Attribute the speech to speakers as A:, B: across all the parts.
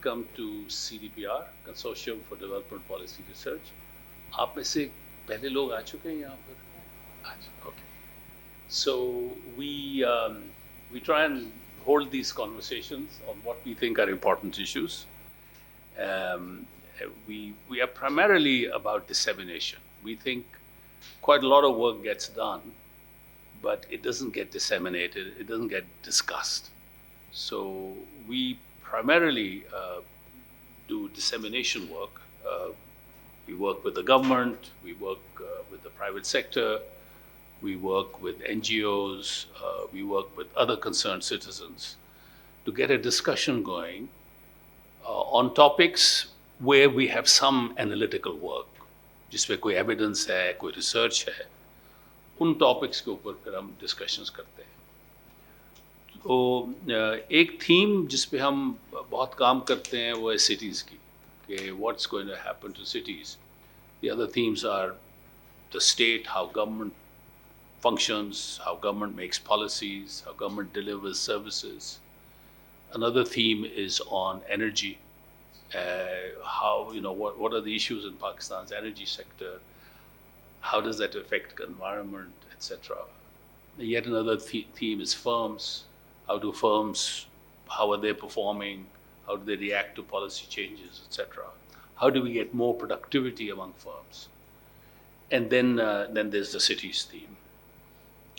A: welcome to CDPR, Consortium for Development Policy Research. आप में से पहले लोग आ चुके हैं यहाँ पर? Okay. So we try and hold these conversations on what we think are important issues. We are primarily about dissemination. We think quite a lot of work gets done, but it doesn't get disseminated, it doesn't get discussed. So we primarily do dissemination work. We work with the government, we work with the private sector, we work with NGOs, we work with other concerned citizens to get a discussion going on topics where we have some analytical work, जिसमें कोई evidence है, कोई research है, उन topics के ऊपर फिर हम discussions करते हैं. तो एक थीम जिस पे हम बहुत काम करते हैं वो है cities की, कि what's going to happen to cities. The other themes are the state, how government functions, how government makes policies, how government delivers services. Another theme is on energy, how, what are the issues in Pakistan's energy sector, how does that affect the environment, etc. Yet another theme is firms. How are they performing? How do they react to policy changes, etc.? How do we get more productivity among firms? And then there's the cities theme.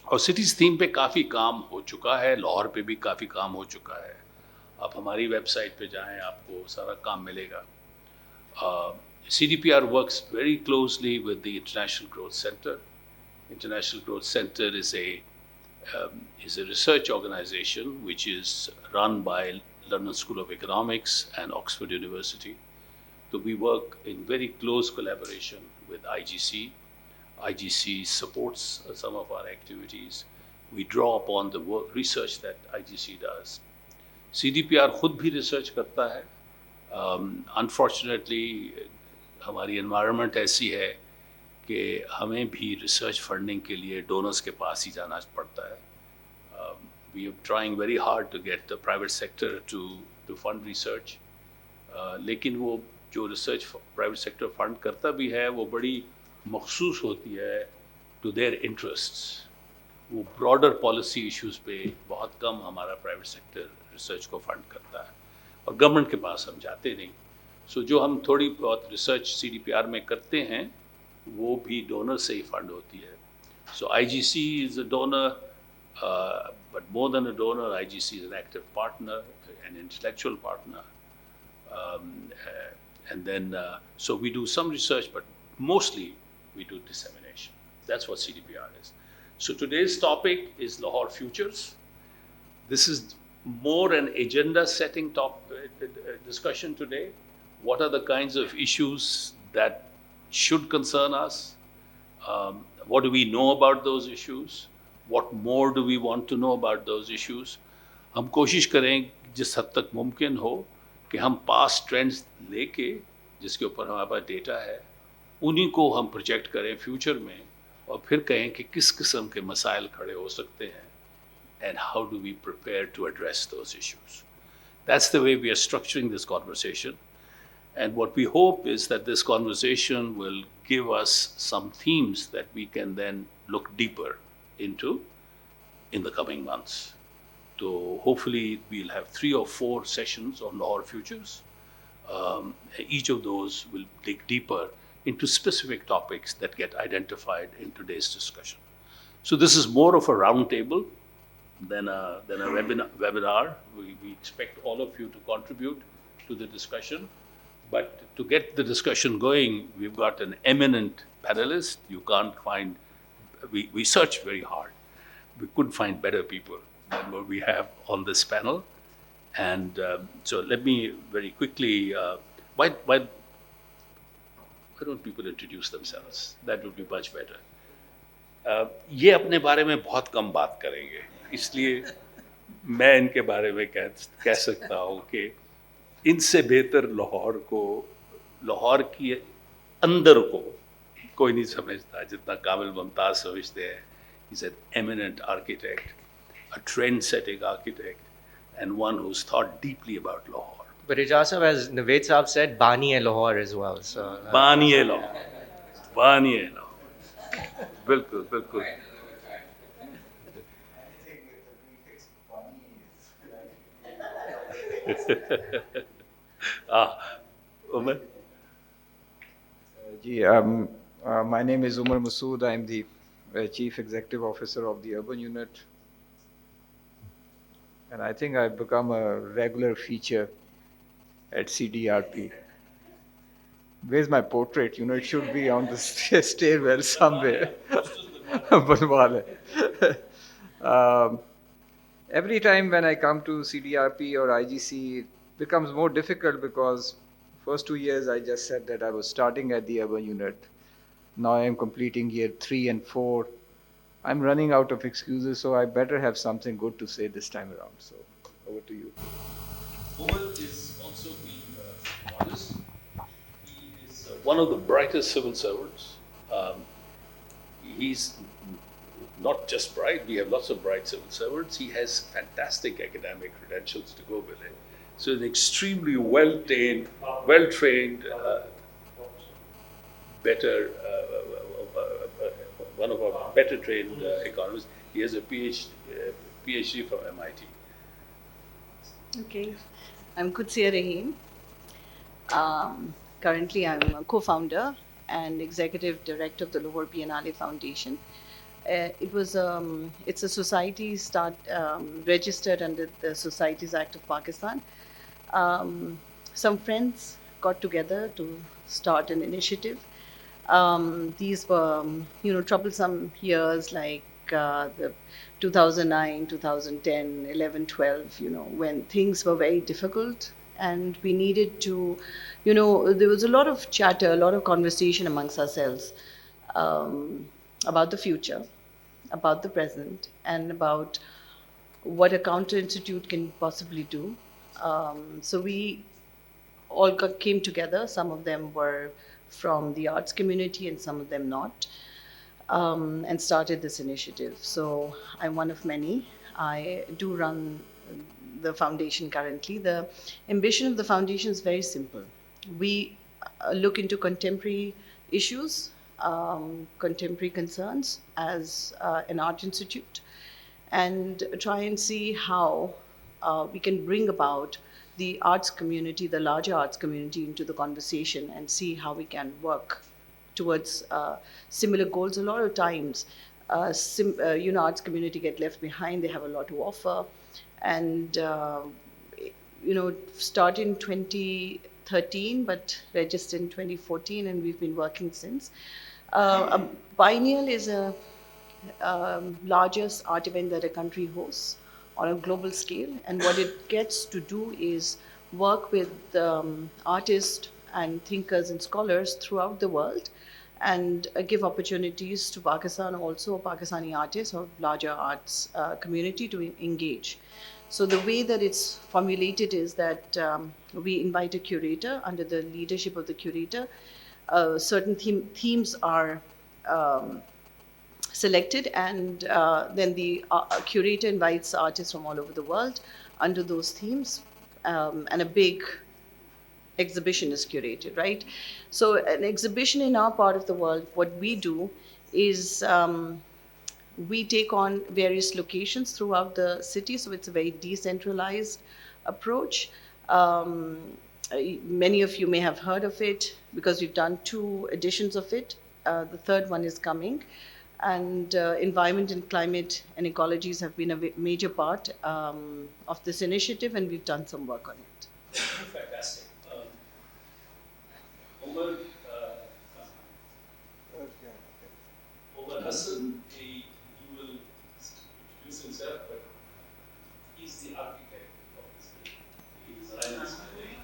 A: اور cities theme پہ کافی کام ہو چکا ہے, لاہور پہ بھی کافی کام ہو چکا ہے. آپ ہماری ویب سائٹ پہ جائیں, آپ کو سارا کام ملے گا. CDPR works very closely with the International Growth Center. International Growth Center is a research organization which is run by London School of Economics and Oxford University. So we work in very close collaboration with IGC. IGC supports some of our activities. We draw upon the research that IGC does. CDPR خود بھی research کرتا ہے. Unfortunately, ہماری environment ایسی ہے کہ ہمیں بھی ریسرچ فنڈنگ کے لیے ڈونرس کے پاس ہی جانا پڑتا ہے. We are trying very hard to get the private sector to fund research. لیکن وہ جو ریسرچ پرائیویٹ سیکٹر فنڈ کرتا بھی ہے وہ بڑی مخصوص ہوتی ہے ٹو دیئر انٹرسٹس. وہ براڈر پالیسی ایشوز پہ بہت کم ہمارا پرائیویٹ سیکٹر ریسرچ کو فنڈ کرتا ہے, اور گورنمنٹ کے پاس ہم جاتے نہیں. سو جو ہم تھوڑی بہت ریسرچ CDPR میں کرتے ہیں وہ بھی ڈونر سے ہی فنڈ ہوتی ہے. So IGC is a donor, but more than a donor, IGC is an active partner, an intellectual partner. And then, so we do some research, but mostly we do dissemination. That's what CDPR is. So today's topic is Lahore Futures. This is more an agenda-setting discussion today. What are the kinds of issues that should concern us? What do we know about those issues? What more do we want to know about those issues? ہم کوشش کریں جس حد تک ممکن ہو کہ ہم past trends لے کے, جس کے اوپر ہمارے پاس ڈیٹا ہے, انہی کو ہم پروجیکٹ کریں فیوچر میں, اور پھر کہیں کہ کس قسم کے مسائل کھڑے ہو سکتے ہیں, and how do we prepare to address those issues. That's the way we are structuring this conversation. And what we hope is that this conversation will give us some themes that we can then look deeper into in the coming months. So hopefully we'll have 3 or 4 sessions on Lahore Futures. Each of those will dig deeper into specific topics that get identified in today's discussion. So this is more of a round table than a webinar. We expect all of you to contribute to the discussion. But to get the discussion going, we've got an eminent panelist. You can't find, we searched very hard. We couldn't find better people than what we have on this panel. And so let me very quickly, why don't people introduce themselves? That would be much better. یہ اپنے بارے میں بہت کم بات کریں گے, اس لیے میں ان کے بارے میں کہہ سکتا ہوں کہ ان سے بہتر لاہور کی اندر کو کوئی نہیں سمجھتا جتنا کامل ممتاز سمجھتے ہیں. He's an eminent architect, a trend-setting architect, and one who's thought deeply about Lahore.
B: But Ijaz Sahab, as Naved Saab said, Bani-e Lahore as well. So
A: Bani Lahore. Bani Lahore. Bilkul, bilkul. Umar?
C: My name is Umar Masood. I'm the Chief Executive Officer of the Urban Unit. And I think I've become a regular feature at CDRP. Where's my portrait? It should be on the stairwell somewhere. Banwale. Every time when I come to CDRP or IGC, it becomes more difficult because first 2 years I just said that I was starting at the urban unit. Now I am completing year 3 and 4. I'm running out of excuses, so I better have something good to say this time around. So over to you.
A: Umar is also being honest. He is one of the brightest civil servants. He's not just bright, we have lots of bright civil servants. He has fantastic academic credentials to go with it. So an extremely well-trained, better, one of our better trained economists. He has a PhD from MIT.
D: Okay, I'm Qudsiya Rahim. Currently, I'm a co-founder and executive director of the Lahore Biennale Foundation. It's a society registered under the Societies Act of Pakistan. Some friends got together to start an initiative. These were, troublesome years like the 2009, 2010, 11, 12, when things were very difficult and we needed to, there was a lot of chatter, a lot of conversation amongst ourselves about the future, about the present, and about what a counter institute can possibly do. So we all came together. Some of them were from the arts community and some of them not, and started this initiative. So I'm one of many. I do run the foundation currently. The ambition of the foundation is very simple. We look into contemporary issues, contemporary concerns as an art institute, and try and see how we can bring about the arts community, the larger arts community, into the conversation and see how we can work towards similar goals. A lot of times, arts community get left behind. They have a lot to offer, and start in 2013, but registered in 2014, and we've been working since. A biennial is a largest art event that a country hosts on a global scale, and what it gets to do is work with artists and thinkers and scholars throughout the world and give opportunities to Pakistan, also Pakistani artists or larger arts community to engage. So the way that it's formulated is that we invite a curator. Under the leadership of the curator, certain themes are selected, and then the curator invites artists from all over the world under those themes, and a big exhibition is curated, right? So an exhibition in our part of the world, what we do is we take on various locations throughout the city, so it's a very decentralized approach. Many of you may have heard of it because we've done 2 editions of it. The third one is coming. And environment and climate and ecologies have been a major part of this initiative, and we've done some work on it.
A: Fantastic. Umar Hassan, he will introduce himself, but he's the architect of this building. He designed this building.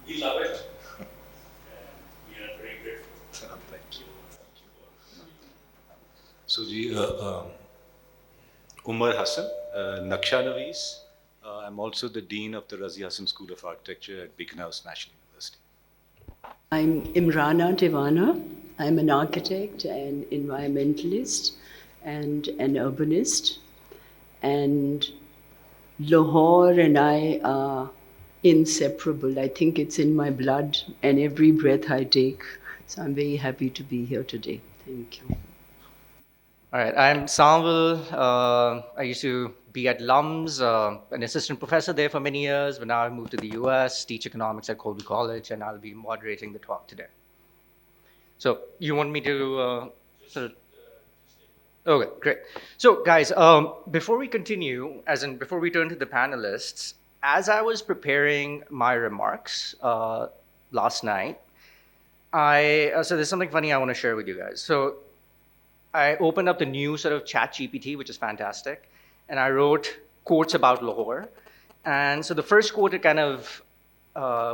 A: We love it, and we are very grateful. Thank you.
E: So, Umar Hassan, Naqsha Navees. I'm also the Dean of the Razia Hassan School of Architecture at Beacon House National University.
F: I'm Imrana Devana. I'm an architect, an environmentalist, and an urbanist. And Lahore and I are inseparable. I think it's in my blood and every breath I take. So I'm very happy to be here today. Thank you.
B: All right, I'm Samvel. I used to be at LUMS, an assistant professor there for many years, but now I've moved to the US, teach economics at Colby College, and I'll be moderating the talk today. So you want me to sort of... Okay, great. So guys, before we continue, before we turn to the panelists, as I was preparing my remarks last night, so there's something funny I want to share with you guys. So I opened up the new sort of ChatGPT, which is fantastic, and I wrote quotes about Lahore. And so the first quote it kind of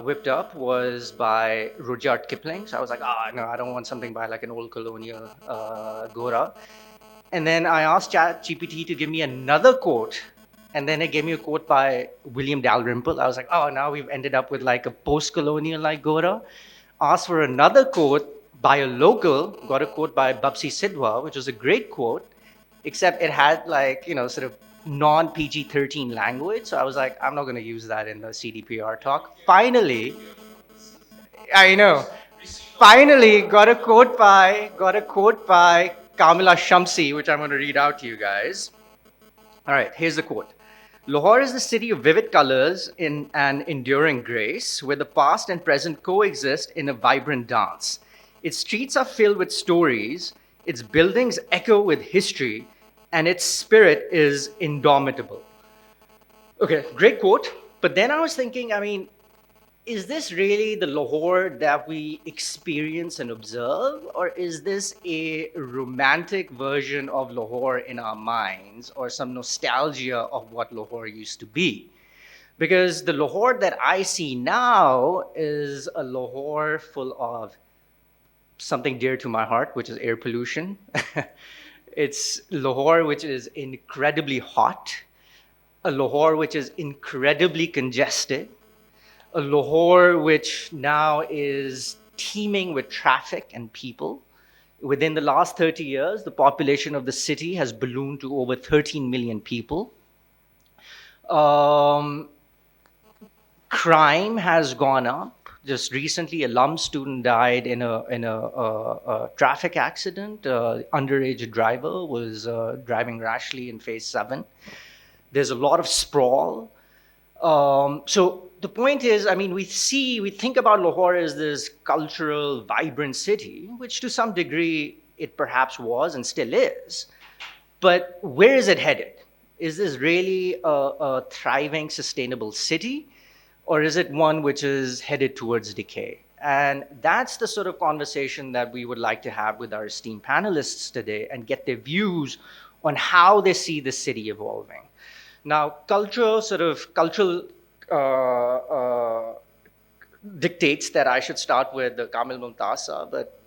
B: whipped up was by Rudyard Kipling. So I was like, no, I don't want something by like an old colonial Gora. And then I asked ChatGPT to give me another quote, and then it gave me a quote by William Dalrymple. I was like, now we've ended up with like a post-colonial like Gora. Asked for another quote by a local, got a quote by Babsi Sidhwa, which was a great quote, except it had like, sort of non-PG-13 language. So I was like, I'm not going to use that in the CDPR talk. Finally, got a quote by Kamila Shamsi, which I'm going to read out to you guys. All right, here's the quote. Lahore is the city of vivid colors in an enduring grace, where the past and present coexist in a vibrant dance. Its streets are filled with stories, its buildings echo with history, and its spirit is indomitable. Okay, great quote. But then I was thinking, is this really the Lahore that we experience and observe? Or is this a romantic version of Lahore in our minds, or some nostalgia of what Lahore used to be? Because the Lahore that I see now is a Lahore full of something dear to my heart, which is air pollution. It's Lahore which is incredibly hot, a Lahore which is incredibly congested, a Lahore which now is teeming with traffic and people. Within the last 30 years, the population of the city has ballooned to over 13 million people. Crime has gone up. Just recently, a LUM student died in a traffic accident. Underage driver was driving rashly in Phase 7. There's a lot of sprawl. So the point is, we think about Lahore as this cultural, vibrant city, which to some degree it perhaps was and still is. But where is it headed? Is this really a thriving, sustainable city? Or is it one which is headed towards decay? And that's the sort of conversation that we would like to have with our esteemed panelists today and get their views on how they see the city evolving. Now, cultural dictates that I should start with the Kamil Mumtaz Saab, but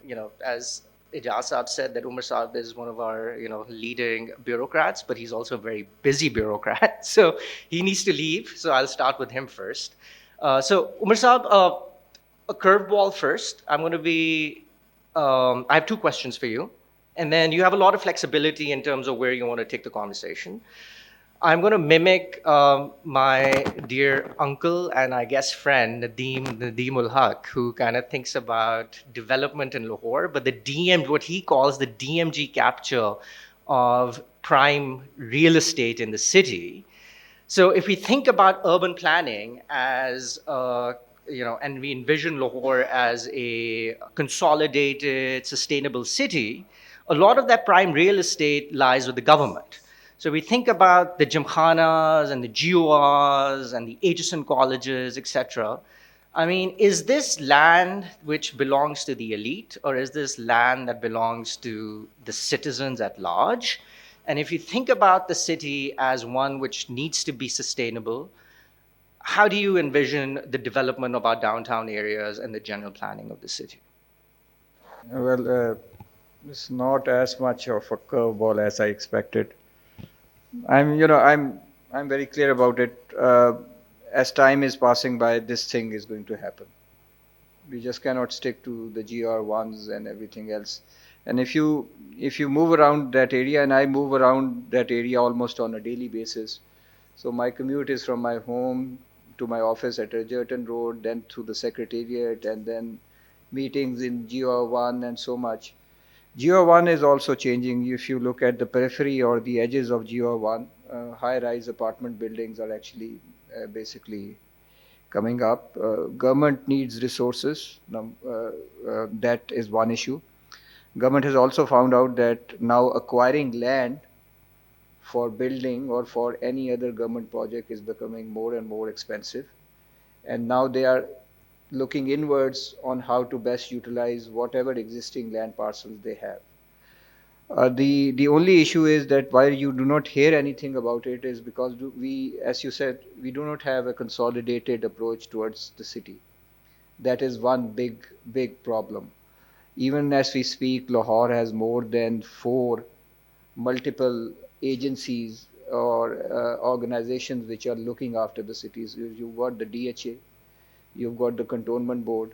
B: as Ijaz Saab said, that Umar Saab is one of our leading bureaucrats, but he's also a very busy bureaucrat, so he needs to leave. So I'll start with him first. So Umar Saab, a curveball first. I have two questions for you, and then you have a lot of flexibility in terms of where you want to take the conversation. I'm going to mimic my dear uncle and I guess friend, Nadeem ul Haq, who kind of thinks about development in Lahore, but what he calls the DMG capture of prime real estate in the city. So if we think about urban planning as, and we envision Lahore as a consolidated, sustainable city, a lot of that prime real estate lies with the government. So we think about the Gymkhanas and the GORs and the adjacent colleges, etc. Is this land which belongs to the elite, or is this land that belongs to the citizens at large? And if you think about the city as one which needs to be sustainable, how do you envision the development of our downtown areas and the general planning of the city?
C: Well, it's not as much of a curveball as I expected. I'm very clear about it. As time is passing by, this thing is going to happen. We just cannot stick to the GR1s and everything else. And if you move around that area, and I move around that area almost on a daily basis, so my commute is from my home to my office at Edgerton Road, then through the Secretariat, and then meetings in GR1 and so much. GR1 is also changing. If you look at the periphery or the edges of GR1, high-rise apartment buildings are actually basically coming up. Government needs resources. That is one issue. Government has also found out that now acquiring land for building or for any other government project is becoming more and more expensive. And now they are looking inwards on how to best utilize whatever existing land parcels they have. The only issue is that while you do not hear anything about it is because we, as you said, we do not have a consolidated approach towards the city. That is one big problem. Even as we speak, Lahore has more than 4 multiple agencies or organizations which are looking after the cities. You've got the DHA, you've got the Cantonment Board,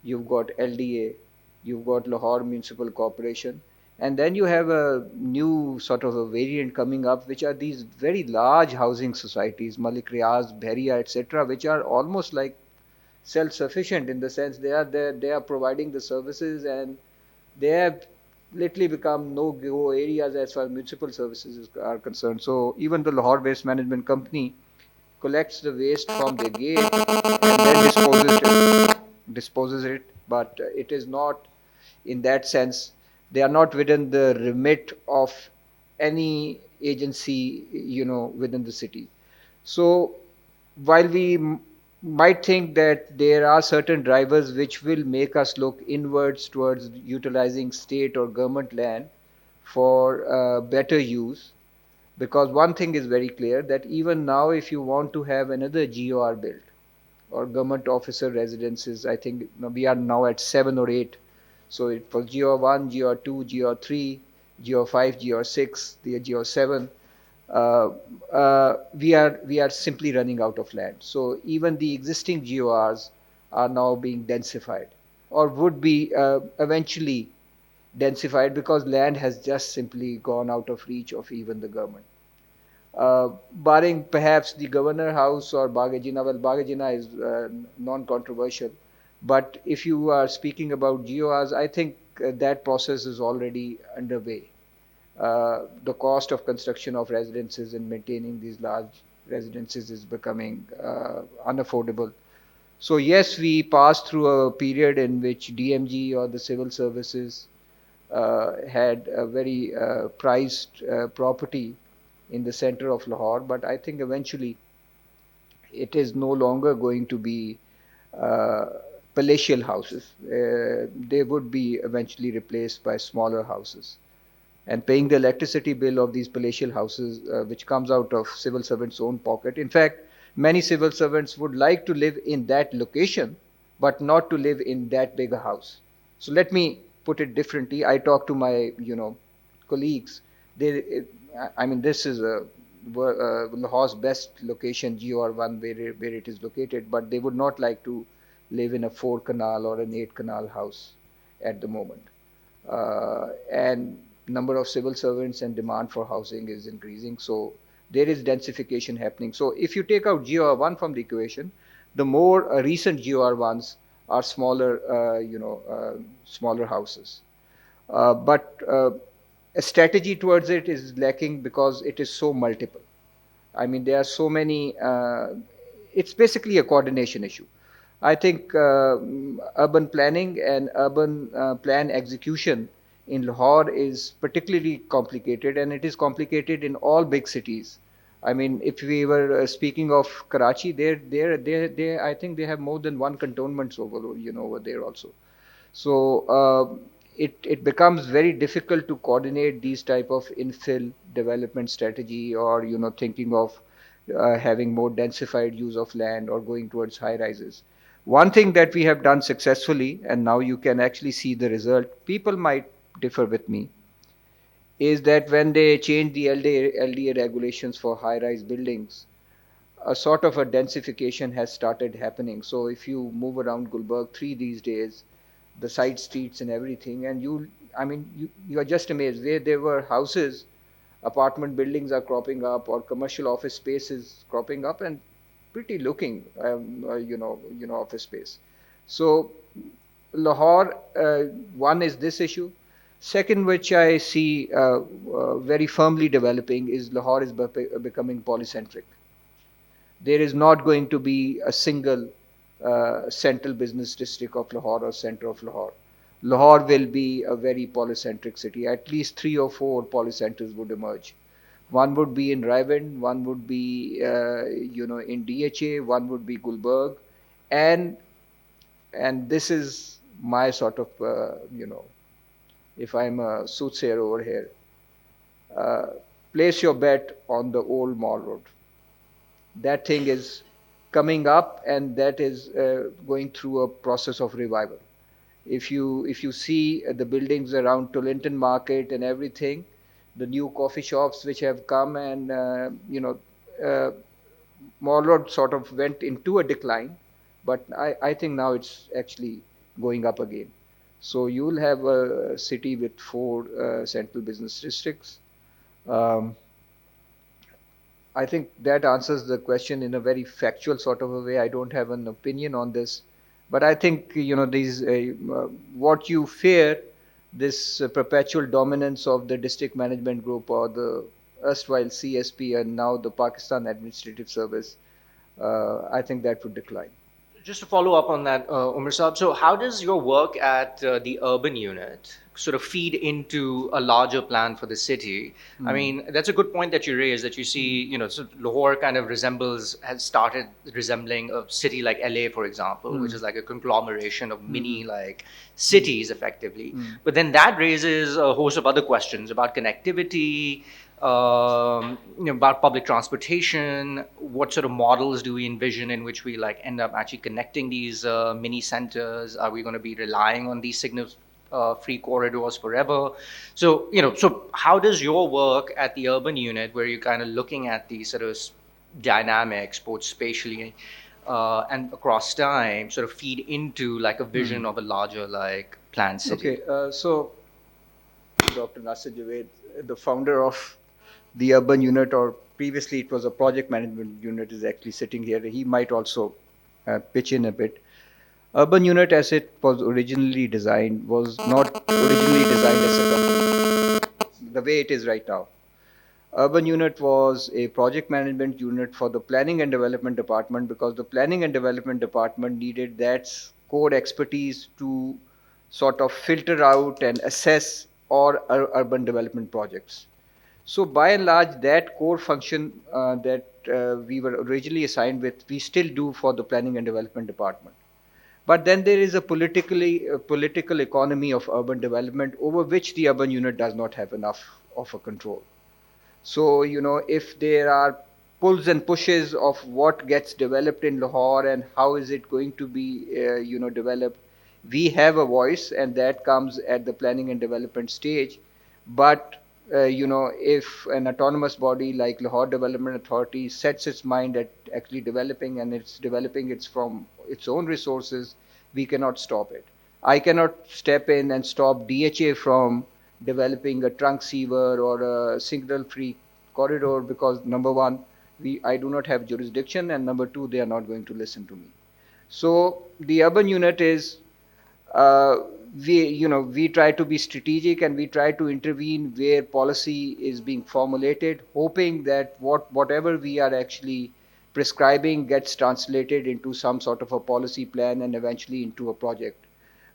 C: you've got LDA, you've got Lahore Municipal Corporation, and then you have a new sort of a variant coming up, which are these very large housing societies, Malik Riaz, Bharia, etc., which are almost like self-sufficient in the sense they are providing the services, and they have literally become no-go areas as far as municipal services are concerned. So even the Lahore Waste Management Company collects the waste from the gate and then disposes it, but it is not, in that sense, they are not within the remit of any agency, within the city. So while we might think that there are certain drivers which will make us look inwards towards utilizing state or government land for better use, because one thing is very clear that even now if you want to have another GOR built or government officer residences, I think we are now at 7 or 8. So it was GR1, GR2, GR3, GR5, GR6, the GR7. We are simply running out of land. So even the existing GORs are now being densified or would be eventually densified because land has just simply gone out of reach of even the government. Barring perhaps the Governor House or Bagh-e-Jinnah. Well, Bagh-e-Jinnah is non-controversial. But if you are speaking about GORs, I think that process is already underway. The cost of construction of residences and maintaining these large residences is becoming unaffordable. So yes, we passed through a period in which DMG or the civil services had a very prized property in the center of Lahore, but I think eventually it is no longer going to be palatial houses. They would be eventually replaced by smaller houses. And paying the electricity bill of these palatial houses, which comes out of civil servants' own pocket. In fact, many civil servants would like to live in that location, but not to live in that big a house. So let me put it differently. I talk to my, colleagues. This is Lahore's best location, GR1, where it is located, but they would not like to live in a 4-canal or an 8-canal house at the moment. And number of civil servants and demand for housing is increasing. So there is densification happening. So if you take out GR1 from the equation, the more recent GR1s are smaller, smaller houses. But a strategy towards it is lacking because it is so multiple. I mean, there are so many, it's basically a coordination issue. I think urban planning and urban plan execution in Lahore is particularly complicated, and it is complicated in all big cities. I mean, if we were speaking of Karachi, I think they have more than one cantonments over there also. So it becomes very difficult to coordinate these type of infill development strategy, or thinking of having more densified use of land or going towards high rises. One thing that we have done successfully, and now you can actually see the result, people might differ with me, is that when they changed the LDA regulations for high-rise buildings, a sort of a densification has started happening. So if you move around Gulberg 3 these days, the side streets and everything, and you are just amazed. Where there were houses, apartment buildings are cropping up, or commercial office spaces cropping up, and pretty looking, office space. So Lahore, one is this issue. Second, which I see very firmly developing, is Lahore is becoming polycentric. There is not going to be a single central business district of Lahore or center of Lahore. Lahore will be a very polycentric city. At least 3 or 4 polycenters would emerge. One would be in Raiwind, one would be in DHA, one would be Gulberg, and this is my sort of if I'm a soothsayer over here, uh, place your bet on the old Mall Road. That thing is coming up, and that is going through a process of revival. If you see the buildings around Tollington Market and everything, the new coffee shops which have come, and Mall Road sort of went into a decline, but I think now it's actually going up again. So you will have a city with 4 central business districts. Um, I think that answers the question in a very factual sort of a way. I don't have an opinion on this, but I think these what you fear, this perpetual dominance of the district management group or the erstwhile CSP and now the Pakistan Administrative Service. I think that would decline.
B: Just to follow up on that, Umar Saab, so how does your work at the urban unit sort of feed into a larger plan for the city? I mean, that's a good point that you raised, that you see, so Lahore kind of has started resembling a city like LA, for example, which is like a conglomeration of mini like cities effectively. But then that raises a host of other questions about connectivity, about public transportation. What sort of models do we envision in which we like end up actually connecting these mini centers? Are we going to be relying on these signal free corridors forever? So so how does your work at the urban unit, where you're kind of looking at these sort of dynamics both spatially and across time, sort of feed into like a vision of a larger like planned city?
C: Okay, so Dr. Nasir Javed, the founder of the urban unit, or previously it was a project management unit, is actually sitting here. He might also pitch in a bit. Urban unit, as it was originally designed, was not originally designed as a company the way it is right now. Urban unit was a project management unit for the planning and development department, because the planning and development department needed that core expertise to sort of filter out and assess all urban development projects. So by and large, that core function that we were originally assigned with, we still do for the planning and development department. But then there is a political economy of urban development over which the urban unit does not have enough of a control. So, if there are pulls and pushes of what gets developed in Lahore and how is it going to be, developed, we have a voice, and that comes at the planning and development stage. But if an autonomous body like Lahore Development Authority sets its mind at actually developing, and it's developing it's from its own resources, we cannot stop it. I cannot step in and stop DHA from developing a trunk sewer or a signal-free corridor, because number one, I do not have jurisdiction, and number two, they are not going to listen to me. So the urban unit is we try to be strategic, and we try to intervene where policy is being formulated, hoping that whatever we are actually prescribing gets translated into some sort of a policy plan and eventually into a project.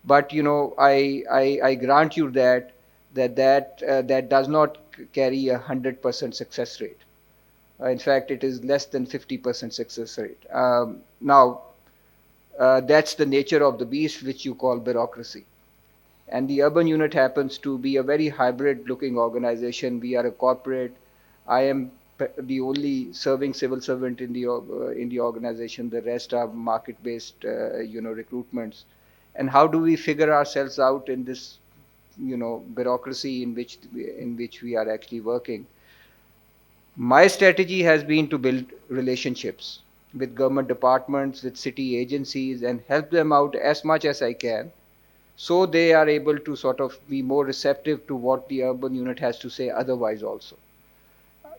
C: But I grant you that does not carry 100% success rate. In fact, it is less than 50% success rate. Now, that's the nature of the beast, which you call bureaucracy. And the urban unit happens to be a very hybrid-looking organization. We are a corporate. I am the only serving civil servant in the organization. The rest are market-based, recruitments. And how do we figure ourselves out in this, bureaucracy in which we are actually working? My strategy has been to build relationships with government departments, with city agencies, and help them out as much as I can, so they are able to sort of be more receptive to what the urban unit has to say otherwise also.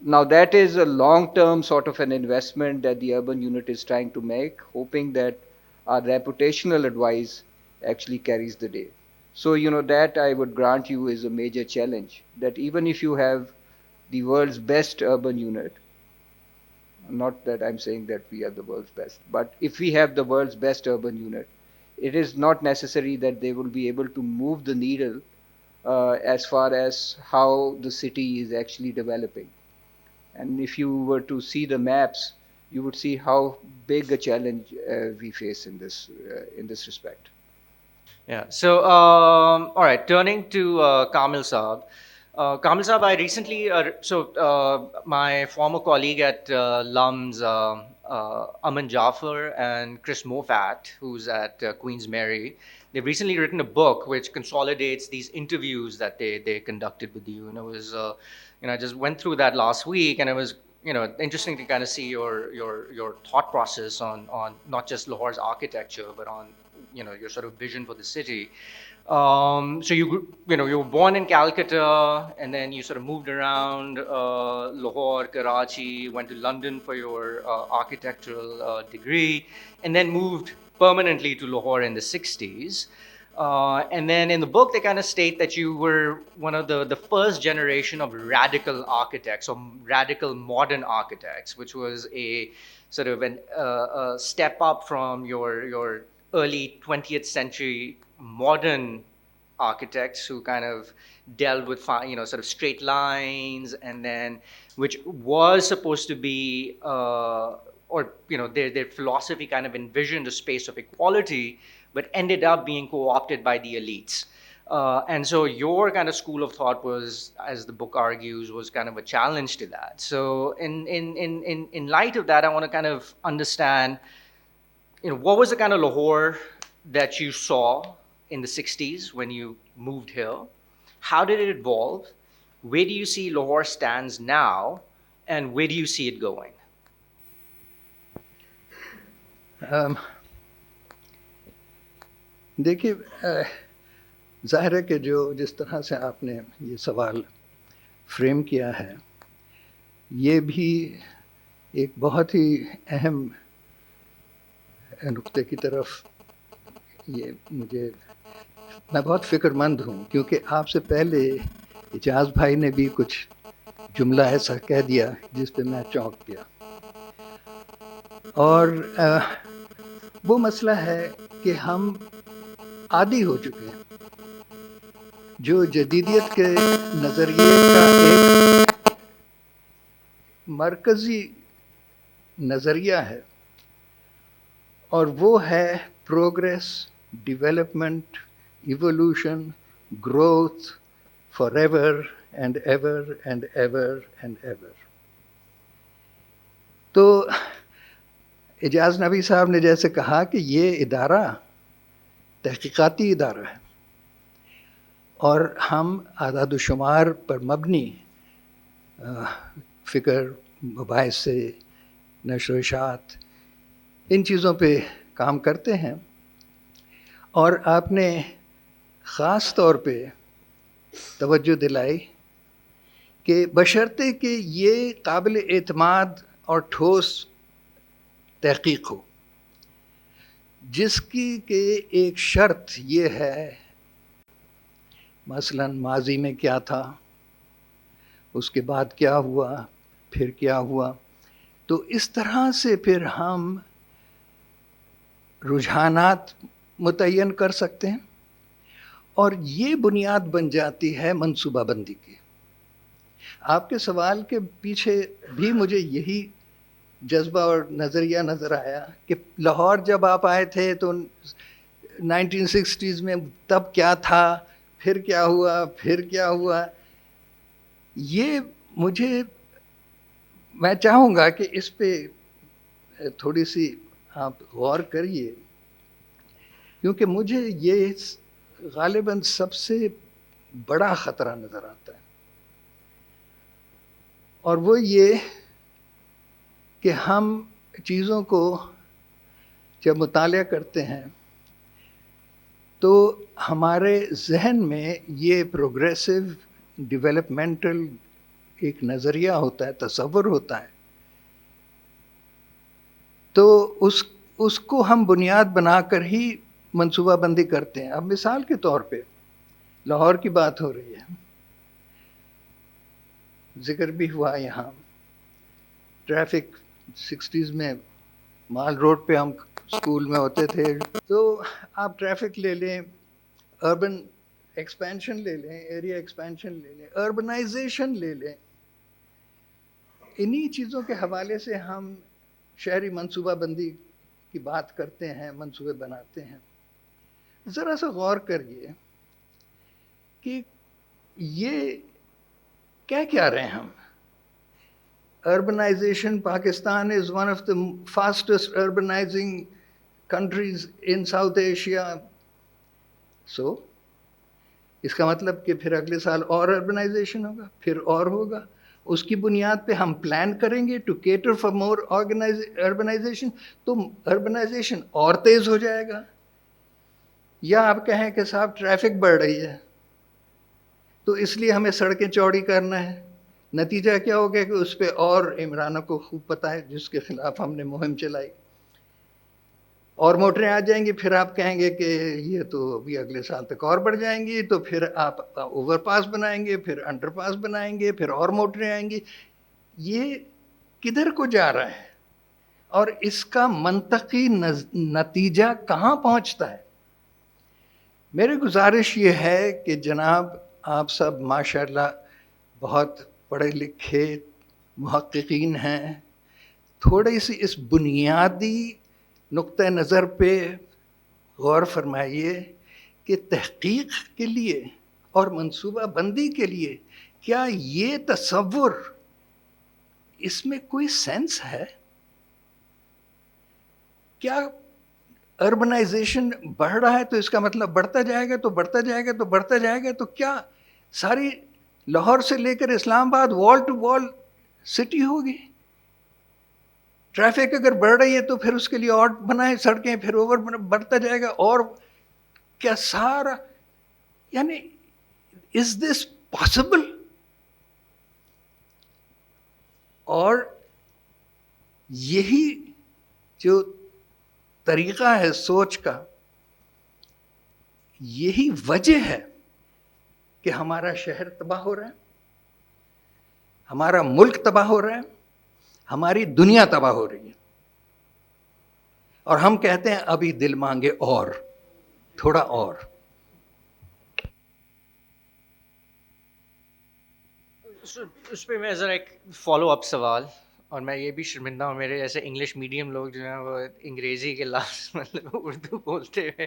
C: Now that is a long-term sort of an investment that the urban unit is trying to make, hoping that our reputational advice actually carries the day. So, that I would grant you is a major challenge, that even if you have the world's best urban unit, not that I'm saying that we are the world's best, but if we have the world's best urban unit, it is not necessary that they will be able to move the needle as far as how the city is actually developing. And if you were to see the maps, you would see how big a challenge we face in this respect.
B: Yeah. So, all right. Turning to Kamil Saab. Kamil Saab, I recently, my former colleague at LUMS, Aman Jafar and Chris Moffat, who's at Queen's Mary, they've recently written a book which consolidates these interviews that they conducted with you. And it was, I just went through that last week, and it was, interesting to kind of see your thought process on not just Lahore's architecture, but on, your sort of vision for the city. So you were born in Calcutta, and then you sort of moved around Lahore, Karachi, went to London for your architectural degree, and then moved permanently to Lahore in the 60s. And then in the book, they kind of state that you were one of the first generation of radical architects, or radical modern architects, which was a sort of a step up from your early 20th century modern architects who kind of dealt with sort of straight lines, and then which was supposed to be their philosophy kind of envisioned a space of equality, but ended up being co-opted by the elites. And so your kind of school of thought was, as the book argues, was kind of a challenge to that. So in light of that, I want to kind of understand, what was the kind of Lahore that you saw in the 60s when you moved here? How did it evolve? Where do you see Lahore stands now? And where do you see it going?
G: देखिए, ज़ाहिर है कि जिस तरह से आपने ये सवाल फ्रेम किया है, ये भी एक बहुत ही अहम नुक्ते की तरफ मैं बहुत फ़िक्रमंद हूँ, क्योंकि आपसे पहले इजाज़ भाई ने भी कुछ जुमला ऐसा कह दिया जिस पे मैं चौंक गया। और वो मसला है कि हम आदी हो चुके हैं। जो जदीदियत के नज़रिए का एक मरकज़ी नज़रिया है, और वो है progress, development, evolution, growth, forever and ever and ever and ever. तो एजाज नबी साहब ने जैसे कहा कि ये इदारा तहकीकाती इदारा है, और हम आदाद-ओ-शुमार पर मबनी फ़िक्र, मबाहिस से, नशर व इशाअत, इन चीज़ों पे काम करते हैं। और आपने ख़ास तौर पे तवज्जो दिलाई कि बशर्ते कि ये काबिल एतमाद और ठोस तहक़ीक़ हो, जिसकी के एक शर्त ये है, मसलन माज़ी में क्या था, उसके बाद क्या हुआ, फिर क्या हुआ। तो इस तरह से फिर हम रुझानात मुतय्यन कर सकते हैं, और ये बुनियाद बन जाती है मंसूबाबंदी की। आपके सवाल के पीछे भी मुझे यही जज्बा और नज़रिया नज़र आया कि लाहौर जब आप आए थे तो 1960s में तब क्या था, फिर क्या हुआ, फिर क्या हुआ। ये मैं चाहूँगा कि इस पे थोड़ी सी आप गौर करिए, क्योंकि मुझे ये ग़ालिबन सबसे बड़ा ख़तरा नज़र आता है। और वो ये कि हम चीज़ों को जब मुतालिया करते हैं तो हमारे जहन में ये प्रोग्रेसिव, डेवलपमेंटल ایک نظریہ ہوتا ہے, تصور ہوتا ہے, تو اس کو ہم بنیاد بنا کر ہی منصوبہ بندی کرتے ہیں. اب مثال کے طور پہ لاہور کی بات ہو رہی ہے, ذکر بھی ہوا یہاں, ٹریفک 60s میں مال روڈ پہ ہم اسکول میں ہوتے تھے, تو آپ ٹریفک لے لیں, اربن ایکسپینشن لے لیں, ایریا ایکسپینشن لے لیں, اربنائزیشن لے لیں, انہی چیزوں کے حوالے سے ہم شہری منصوبہ بندی کی بات کرتے ہیں, منصوبے بناتے ہیں. ذرا سا غور کریے کہ یہ کیا کہہ رہے ہیں ہم. Urbanization, Pakistan is one of the fastest urbanizing countries in South Asia. So, اس کا مطلب کہ پھر اگلے سال اور اربنائزیشن ہوگا, پھر اور ہوگا. اس کی بنیاد پہ ہم پلان کریں گے to cater for more urbanisation, تو اربنائزیشن اور تیز ہو جائے گا. یا آپ کہیں کہ صاحب ٹریفک بڑھ رہی ہے تو اس لیے ہمیں سڑکیں چوڑی کرنا ہے. نتیجہ کیا ہو گیا کہ اس پہ, اور عمرانہ کو خوب پتہ ہے جس کے خلاف ہم نے مہم چلائی, اور موٹریں آ جائیں گی. پھر آپ کہیں گے کہ یہ تو ابھی اگلے سال تک اور بڑھ جائیں گی, تو پھر آپ اوور پاس بنائیں گے, پھر انڈر پاس بنائیں گے, پھر اور موٹریں آئیں گی. یہ کدھر کو جا رہا ہے اور اس کا منطقی نتیجہ کہاں پہنچتا ہے؟ میری گزارش یہ ہے کہ جناب آپ سب ماشاءاللہ بہت پڑھے لکھے محققین ہیں, تھوڑی سی اس بنیادی نقطہ نظر پہ غور فرمائیے کہ تحقیق کے لیے اور منصوبہ بندی کے لیے کیا یہ تصور, اس میں کوئی سینس ہے؟ کیا اربنائزیشن بڑھ رہا ہے تو اس کا مطلب بڑھتا جائے گا تو بڑھتا جائے گا تو بڑھتا جائے گا, تو کیا ساری لاہور سے لے کر اسلام آباد وال ٹو وال سٹی ہوگی؟ ٹریفک اگر بڑھ رہی ہے تو پھر اس کے لیے اور بنائیں سڑکیں, پھر اوور بڑھتا جائے گا. اور کیا سارا, یعنی از دس پاسبل؟ اور یہی جو طریقہ ہے سوچ کا, یہی وجہ ہے کہ ہمارا شہر تباہ ہو رہا ہے, ہمارا ملک تباہ ہو رہا ہے, ہماری دنیا تباہ ہو رہی ہے. اور ہم کہتے ہیں ابھی دل مانگے اور تھوڑا اور.
B: اس پہ میں ذرا ایک فالو اپ سوال, اور میں یہ بھی شرمندہ ہوں میرے جیسے انگلش میڈیم لوگ جو ہیں وہ انگریزی کے لفظ مطلب اردو بولتے ہوئے,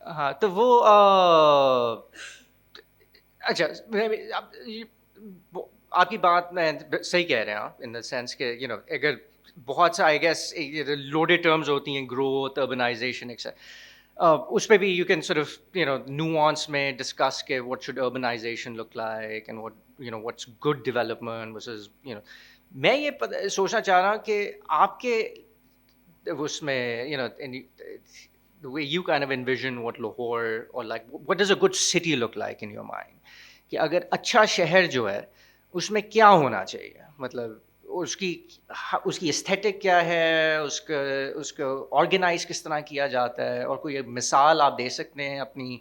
B: ہاں تو وہ اچھا آپ کی بات میں صحیح کہہ رہے ہیں آپ, ان دا سینس کہ یو نو اگر بہت سا آئی گیس لوڈیڈ ٹرمز ہوتی ہیں, گروتھ, اربنائزیشن اس پہ بھی you can sort of you know nuance میں ڈسکس کہ what should urbanization look like and what you know what's good development versus you know. میں یہ سوچنا چاہ رہا ہوں کہ آپ کے اس میں you know the way you kind of envision what Lahore or like what does a good city look like in your mind, کہ اگر اچھا شہر جو ہے اس میں کیا ہونا چاہیے, مطلب اس کی استھیٹک کیا ہے, اس کو آرگنائز کس طرح کیا جاتا ہے, اور کوئی مثال آپ دے سکتے ہیں اپنی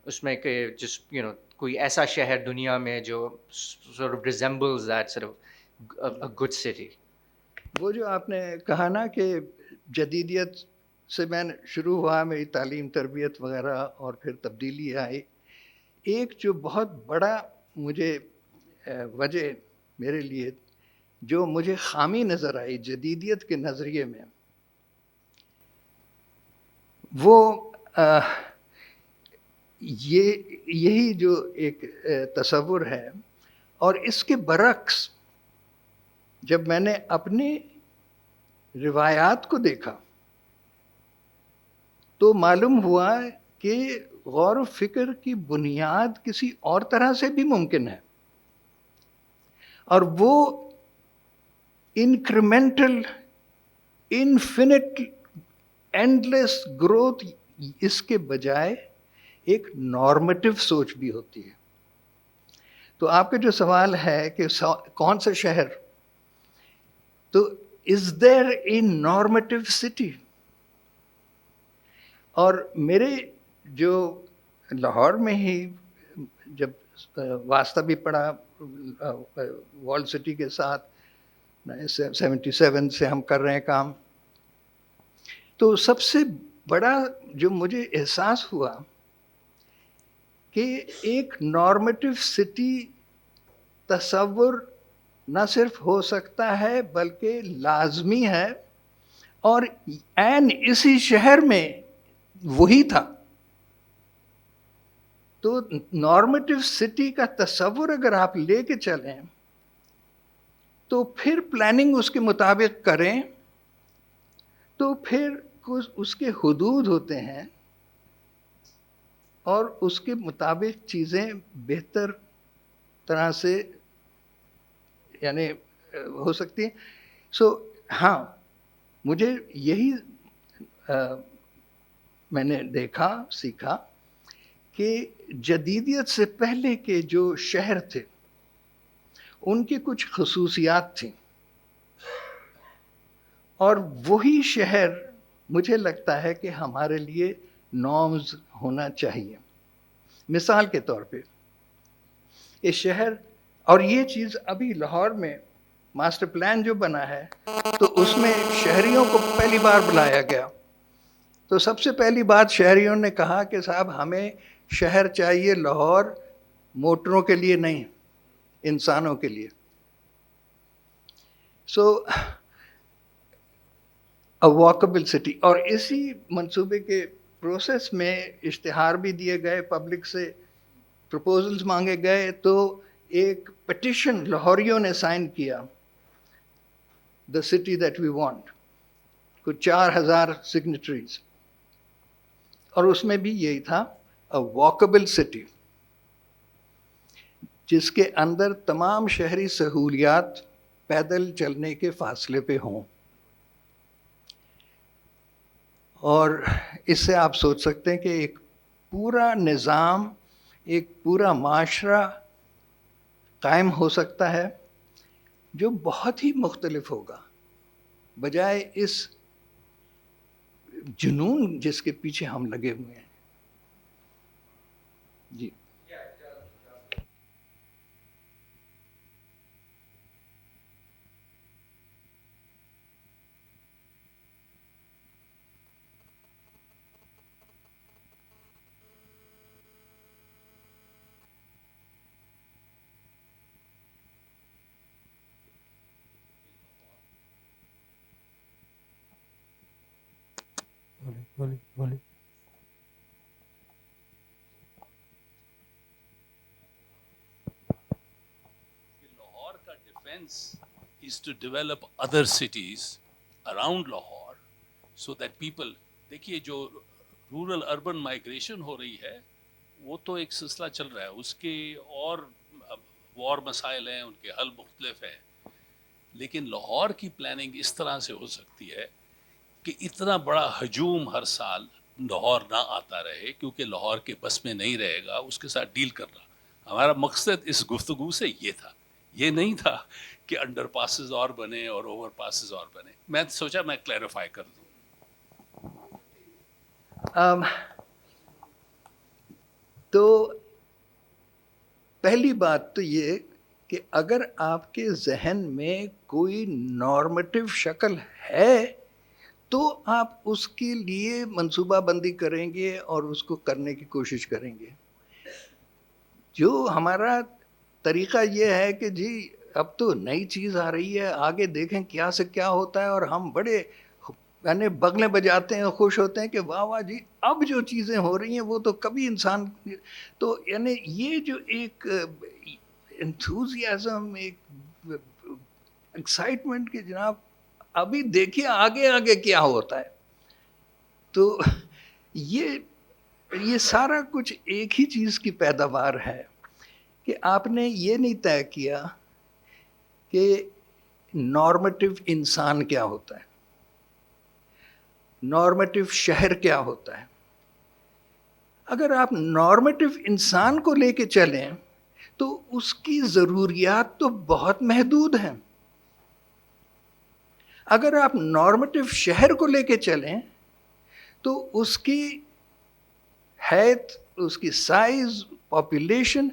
B: اس میں کہ جس یو نو کوئی ایسا شہر دنیا میں جو sort of resembles that sort of a good city.
G: وہ جو آپ نے کہا نا کہ جدیدیت سے میں نے شروع ہوا, میری تعلیم تربیت وغیرہ, اور پھر تبدیلی آئی. ایک جو بہت بڑا مجھے وجہ میرے لیے جو مجھے خامی نظر آئی جدیدیت کے نظریے میں, وہ یہی جو ایک تصور ہے. اور اس کے برعکس جب میں نے اپنے روایات کو دیکھا تو معلوم ہوا کہ غور و فکر کی بنیاد کسی اور طرح سے بھی ممکن ہے, اور وہ انکریمنٹل انفینٹ اینڈلیس گروتھ اس کے بجائے ایک نارمیٹو سوچ بھی ہوتی ہے. تو آپ کا جو سوال ہے کہ کون سا شہر، تو از دیر اے نارمیٹو سٹی؟ اور میرے جو لاہور میں ہی جب واسطہ بھی پڑا ورلڈ سٹی کے ساتھ 77 سے ہم کر رہے ہیں کام، تو سب سے بڑا جو مجھے احساس ہوا کہ ایک نارمیٹو سٹی تصور نہ صرف ہو سکتا ہے بلکہ لازمی ہے، اور اسی شہر میں وہی تھا. تو نارمیٹو سٹی کا تصور اگر آپ لے کے چلیں تو پھر پلاننگ اس کے مطابق کریں تو پھر اس کے حدود ہوتے ہیں اور اس کے مطابق چیزیں بہتر طرح سے یعنی ہو سکتی ہیں. ہاں مجھے یہی میں نے دیکھا سیکھا کہ جدیدیت سے پہلے کے جو شہر تھے ان کی کچھ خصوصیات تھیں، اور وہی شہر مجھے لگتا ہے کہ ہمارے لیے نارمز ہونا چاہیے. مثال کے طور پہ یہ شہر، اور یہ چیز ابھی لاہور میں ماسٹر پلان جو بنا ہے تو اس میں شہریوں کو پہلی بار بلایا گیا. تو سب سے پہلی بات شہریوں نے کہا کہ صاحب ہمیں شہر چاہیے لاہور موٹروں کے لیے نہیں، انسانوں کے لیے. واکبل سٹی. اور اسی منصوبے کے پروسیس میں اشتہار بھی دیے گئے، پبلک سے پروپوزلز مانگے گئے، تو ایک پٹیشن لاہوریوں نے سائن کیا، the city that we want, کچھ 4000 سگنیچریز، اور اس میں بھی یہی تھا واکبل سٹی جس کے اندر تمام شہری سہولیات پیدل چلنے کے فاصلے پہ ہوں. اور اس سے آپ سوچ سکتے ہیں کہ ایک پورا نظام، ایک پورا معاشرہ قائم ہو سکتا ہے جو بہت ہی مختلف ہوگا، بجائے اس جنون جس کے پیچھے ہم لگے ہوئے ہیں. جی
A: Lahore ka defense is to develop other cities around Lahore so that people, دیکھیے جو رورل اربن مائگریشن ہو رہی ہے وہ تو ایک سلسلہ چل رہا ہے، اس کے اور وار مسائل ہیں، ان کے حل مختلف ہیں، لیکن لاہور کی پلاننگ اس طرح سے ہو سکتی ہے کہ اتنا بڑا ہجوم ہر سال لاہور نہ آتا رہے، کیونکہ لاہور کے بس میں نہیں رہے گا اس کے ساتھ ڈیل کرنا. ہمارا مقصد اس گفتگو سے یہ تھا، یہ نہیں تھا کہ انڈر پاسز اور بنے اور اوور پاسز اور بنے. میں سوچا میں کلیریفائی کر دوں.
G: تو پہلی بات تو یہ کہ اگر آپ کے ذہن میں کوئی نارمیٹو شکل ہے تو آپ اس کے لیے منصوبہ بندی کریں گے اور اس کو کرنے کی کوشش کریں گے. جو ہمارا طریقہ یہ ہے کہ جی اب تو نئی چیز آ رہی ہے، آگے دیکھیں کیا سے کیا ہوتا ہے، اور ہم بڑے یعنی بغلیں بجاتے ہیں، خوش ہوتے ہیں کہ واہ واہ جی اب جو چیزیں ہو رہی ہیں وہ تو کبھی انسان. تو یعنی یہ جو ایک انتھوزیازم، ایک ایکسائٹمنٹ کہ جناب ابھی دیکھیے آگے آگے کیا ہوتا ہے، تو یہ سارا کچھ ایک ہی چیز کی پیداوار ہے کہ آپ نے یہ نہیں طے کیا کہ نارمیٹو انسان کیا ہوتا ہے، نارمیٹو شہر کیا ہوتا ہے. اگر آپ نارمیٹو انسان کو لے کے چلیں تو اس کی ضروریات تو بہت محدود ہیں. اگر آپ نارمیٹو شہر کو لے کے چلیں تو اس کی حیث، اس کی سائز، پاپولیشن،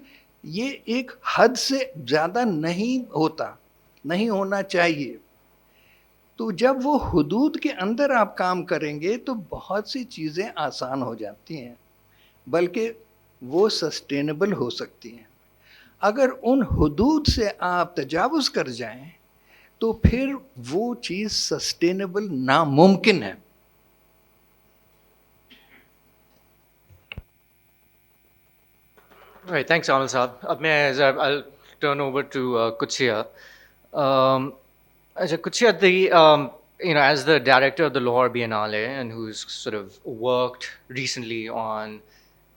G: یہ ایک حد سے زیادہ نہیں ہونا چاہیے. تو جب وہ حدود کے اندر آپ کام کریں گے تو بہت سی چیزیں آسان ہو جاتی ہیں، بلکہ وہ سسٹینیبل ہو سکتی ہیں. اگر ان حدود سے آپ تجاوز کر جائیں تو پھر وہ چیز سسٹینیبل ناممکن ہے.
B: All right, thanks, Amal Saab. Ab I'll turn over to Qudsiya. Qudsiya, as the director of the Lahore Biennale, and who's sort of worked recently on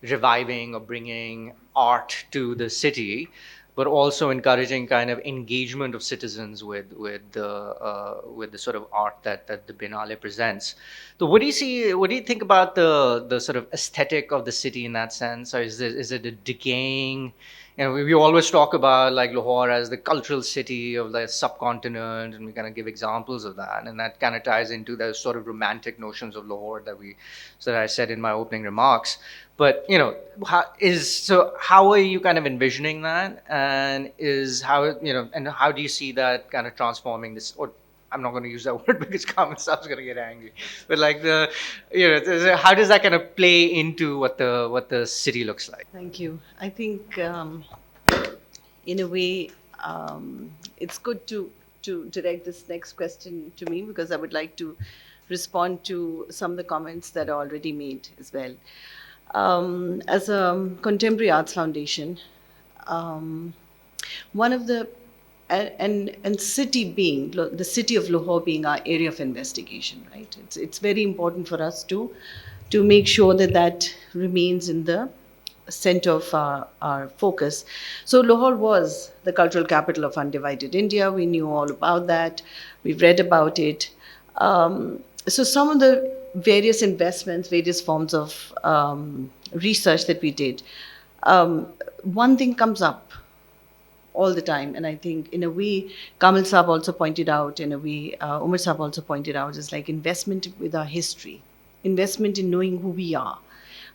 B: reviving or bringing art to the city, but also encouraging kind of engagement of citizens with the sort of art that the Biennale presents. So what do you see? What do you think about the sort of aesthetic of the city in that sense? Or is it a decaying? We always talk about like Lahore as the cultural city of the subcontinent, and we kind of give examples of that, and that kind of ties into the sort of romantic notions of Lahore that I said in my opening remarks. But how are you kind of envisioning that, and how do you see that kind of transforming this? Or I'm not going to use that word because Kamal Saab's going to get angry. But like how does that kind of play into what the city looks like?
D: Thank you. I think in a way it's good to direct this next question to me, because I would like to respond to some of the comments that are already made as well. As a contemporary arts foundation, one of the and city being the city of Lahore being our area of investigation, right? It's very important for us to make sure that remains in the center of our focus. So Lahore was the cultural capital of undivided India. We knew all about that. We've read about it. So some of the various investments, various forms of research that we did, one thing comes up all the time, and I think in a way Kamal Saab also pointed out, in a way Umar Saab also pointed out, is like investment with our history, investment in knowing who we are.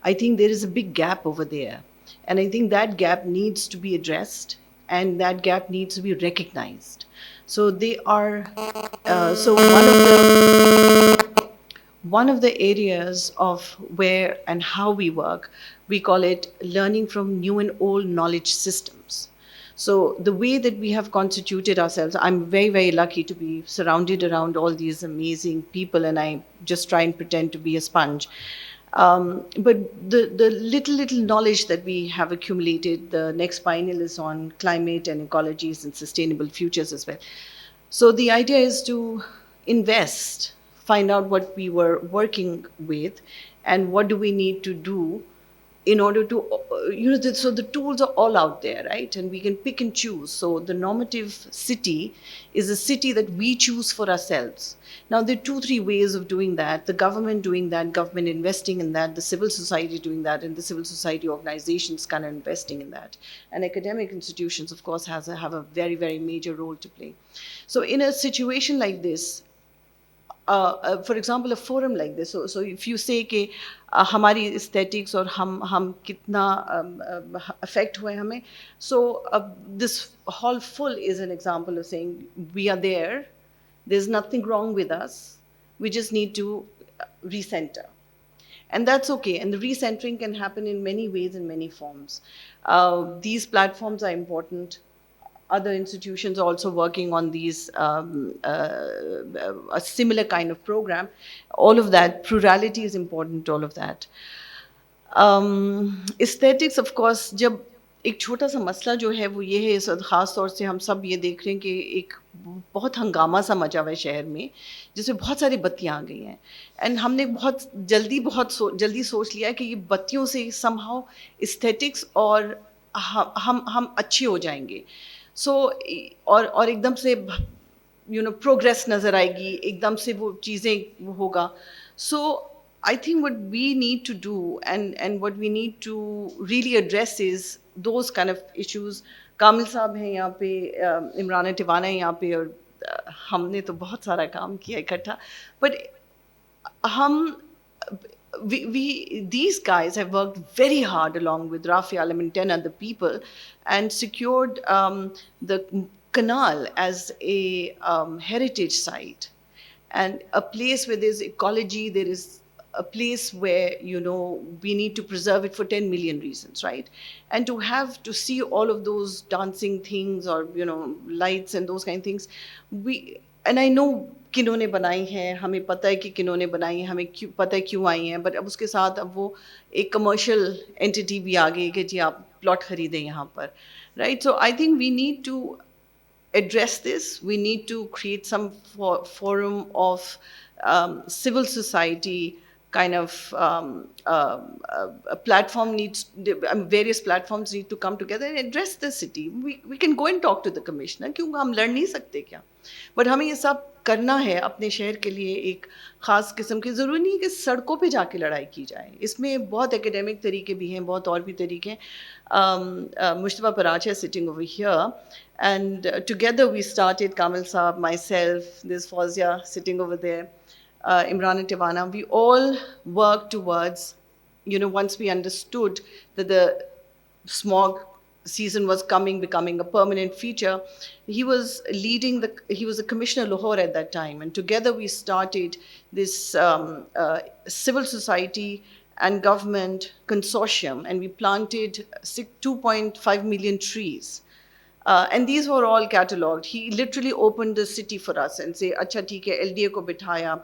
D: I think there is a big gap over there, and I think that gap needs to be addressed, and that gap needs to be recognized. So they are one of the areas of where and how we work, we call it learning from new and old knowledge systems. So the way that we have constituted ourselves, I'm very, very lucky to be surrounded around all these amazing people, and I just try and pretend to be a sponge. But the little knowledge that we have accumulated, the next panel is on climate and ecologies and sustainable futures as well. So the idea is to invest, find out what we were working with and what do we need to do in order to, so the tools are all out there, right? And we can pick and choose. So the normative city is a city that we choose for ourselves. Now, there are 2-3 ways of doing that. The government doing that, government investing in that, the civil society doing that, and the civil society organizations kind of investing in that. And academic institutions, of course, have a very, very major role to play. So in a situation like this, for example, a forum like this, so if you say कि हमारी aesthetics और हम कितना affect हुए हमें, so this hall full is an example of saying we are there, there's nothing wrong with us, we just need to recenter. And that's okay, and the recentering can happen in many ways, in many forms. These platforms are important. Other institutions are also working on these, a similar kind of program. All of that, plurality is important, all of that. Aesthetics, of course, जब एक छोटा सा मसला जो है वो ये है, इस वक्त ख़ास तौर से हम सब ये देख रहे हैं कि एक बहुत हंगामा सा मचा हुआ है शहर में, जिसमें बहुत सारी बत्तियाँ आ गई हैं, एंड हमने बहुत जल्दी सोच लिया है कि ये बत्तियों से somehow aesthetics और हम अच्छे हो जाएंगे. सो और एकदम से प्रोग्रेस नज़र आएगी, एकदम से वो चीज़ें होगा. सो I think what we need to do and what we need to really address is those kind of issues کامل صاحب ہیں یہاں پہ, عمران ٹوانا ہے یہاں پہ, اور ہم نے تو بہت سارا کام کیا اکٹھا. بٹ ہم these guys have worked very hard along with Rafi Alam and 10 other people and secured the canal as a heritage site and a place where there's ecology, there is a place where, you know, we need to preserve it for 10 million reasons, right? And to have to see all of those dancing things or, you know, lights and those kind of things, and I know کنہوں نے بنائی ہیں, ہمیں پتہ ہے کہ کنہوں نے بنائی ہیں, ہمیں پتہ ہے کیوں آئی ہیں, بٹ اب اس کے ساتھ اب وہ ایک کمرشل اینٹی بھی آ گئی کہ جی آپ پلاٹ خریدیں یہاں پر, right. So I think we need to address this. We need to create some forum of civil society kind of a platform needs, various platforms need to come together and address the city. We can go and talk to the commissioner, کیوں ہم لڑ نہیں سکتے کیا, but ہمیں یہ سب کرنا ہے اپنے شہر کے لیے. ایک خاص قسم کی, ضروری نہیں کہ سڑکوں پہ جا کے لڑائی کی جائے, اس میں بہت اکیڈیمک طریقے بھی ہیں, بہت اور بھی طریقے ہیں. Mustafa Parache is sitting over here, and together we started, Kamal Saab, myself, there's Fawzia sitting over there, Imran and Tiwana, we all worked towards, you know, once we understood that the smog season was becoming a permanent feature. He was the commissioner Lahore at that time, and together we started this civil society and government consortium, and we planted 2.5 million trees. And these were all catalogued. He literally opened the city for us and say, اچھا ٹھیک ہے, LDA کو بٹھایا,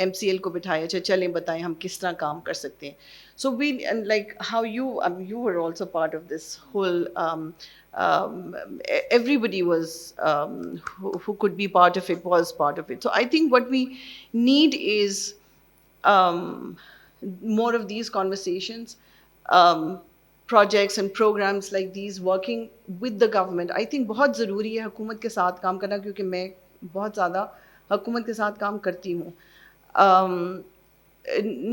D: MCL کو بٹھایا, اچھا چلیں بتائیں ہم کس طرح کام کر سکتے ہیں. So we, and like how you were also part of this whole, everybody was, who could be part of it was part of it. So I think what we need is more of these conversations, projects and programs like these, working with the government. I think بہت ضروری ہے حکومت کے ساتھ کام کرنا, کیونکہ میں بہت زیادہ حکومت کے ساتھ کام کرتی ہوں.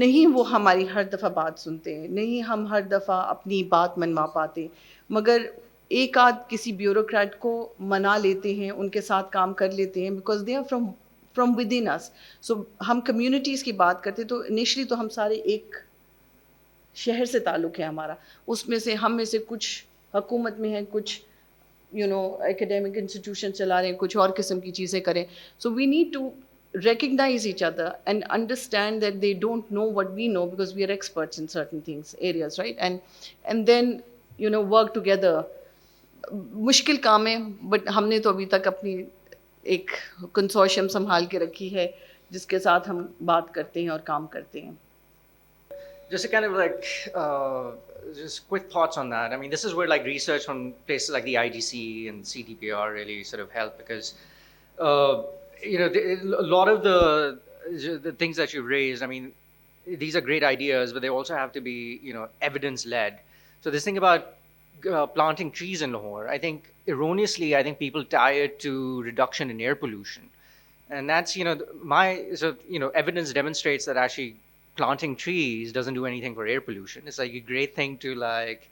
D: نہیں وہ ہماری ہر دفعہ بات سنتے ہیں, نہیں ہم ہر دفعہ اپنی بات منوا پاتے, مگر ایک آدھ کسی بیوروکریٹ کو منا لیتے ہیں, ان کے ساتھ کام کر لیتے ہیں, because they are from within us. So ہم کمیونٹیز کی بات کرتے تو انیشلی تو ہم سارے ایک شہر سے تعلق ہے ہمارا, اس میں سے ہم میں سے کچھ حکومت میں ہیں, کچھ یو نو ایکیڈیمک انسٹیٹیوشن چلا رہے ہیں, کچھ اور قسم کی چیزیں کریں. So we need to recognize each other and understand that they don't know what we know, because we are experts in certain things, areas, right? And then, you know, work together. مشکل کام ہے, but ہم نے تو ابھی تک اپنی ایک consortium سنبھال کے رکھی ہے جس کے ساتھ ہم بات کرتے ہیں اور کام کرتے ہیں.
B: Just a kind of like, just quick thoughts on that. I mean, this is where like research from places like the IGC and CDPR really sort of help, because you know, a lot of the things that you raised, I mean, these are great ideas, but they also have to be, you know, evidence-led. So this thing about planting trees in Lahore, I think erroneously, I think people tie it to reduction in air pollution. And that's, you know, evidence demonstrates that actually planting trees doesn't do anything for air pollution. It's like a great thing to like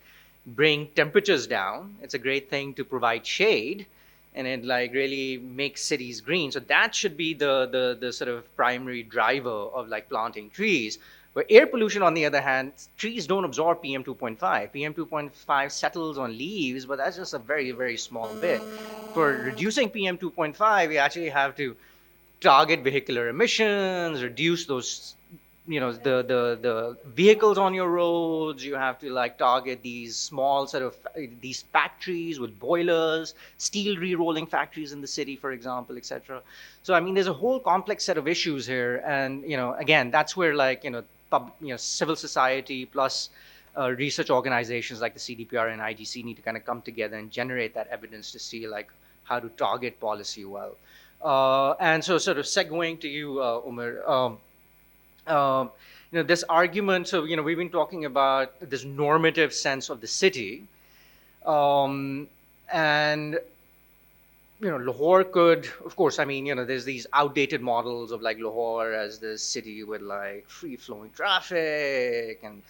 B: bring temperatures down. It's a great thing to provide shade, and it like really makes cities green. So that should be the sort of primary driver of like planting trees. But air pollution, on the other hand, trees don't absorb PM 2.5. PM 2.5 settles on leaves, but that's just a very, very small bit. For reducing PM 2.5, we actually have to target vehicular emissions, reduce those, you know, the vehicles on your roads. You have to like target these small sort of these factories with boilers, steel re-rolling factories in the city, for example, etc. So I mean, there's a whole complex set of issues here, and you know, again, that's where like civil society plus research organizations like the CDPR and IGC need to kind of come together and generate that evidence to see like how to target policy well. And so, sort of segueing to you, Umar. You know, this argument, so, you know, we've been talking about this normative sense of the city. And, you know, Lahore could, of course, I mean, you know, there's these outdated models of like Lahore as this city with like free flowing traffic and,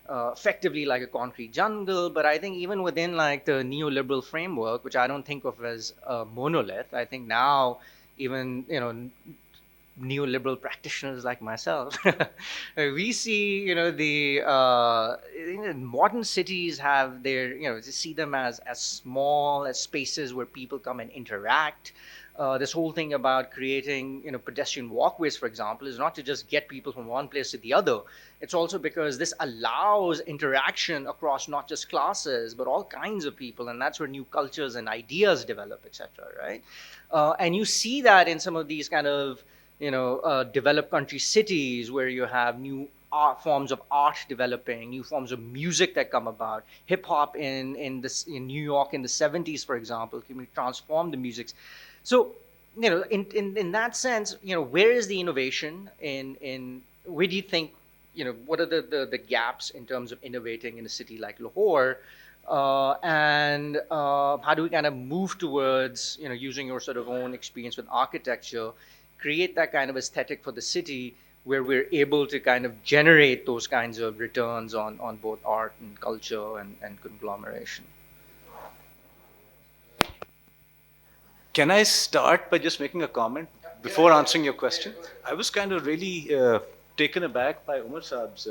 B: effectively like a concrete jungle. But I think even within like the neoliberal framework, which I don't think of as a monolith, I think now even, neoliberal practitioners like myself, we see, the modern cities have their, just see them as small, as spaces where people come and interact. This whole thing about creating, pedestrian walkways, for example, is not to just get people from one place to the other. It's also because this allows interaction across not just classes, but all kinds of people, and that's where new cultures and ideas develop, etc. Right? And you see that in some of these kind of developed country cities where you have new forms of art developing, new forms of music that come about. Hip hop in New York in the 70s, for example, can transform the music. So, in that sense, where is the innovation in where do you think, what are the gaps in terms of innovating in a city like Lahore? And how do we kind of move towards, using your sort of own experience with architecture, create that kind of aesthetic for the city where we're able to kind of generate those kinds of returns on both art and culture and conglomeration?
E: Can I start by just making a comment before answering your question? I was kind of really taken aback by Umar Saab's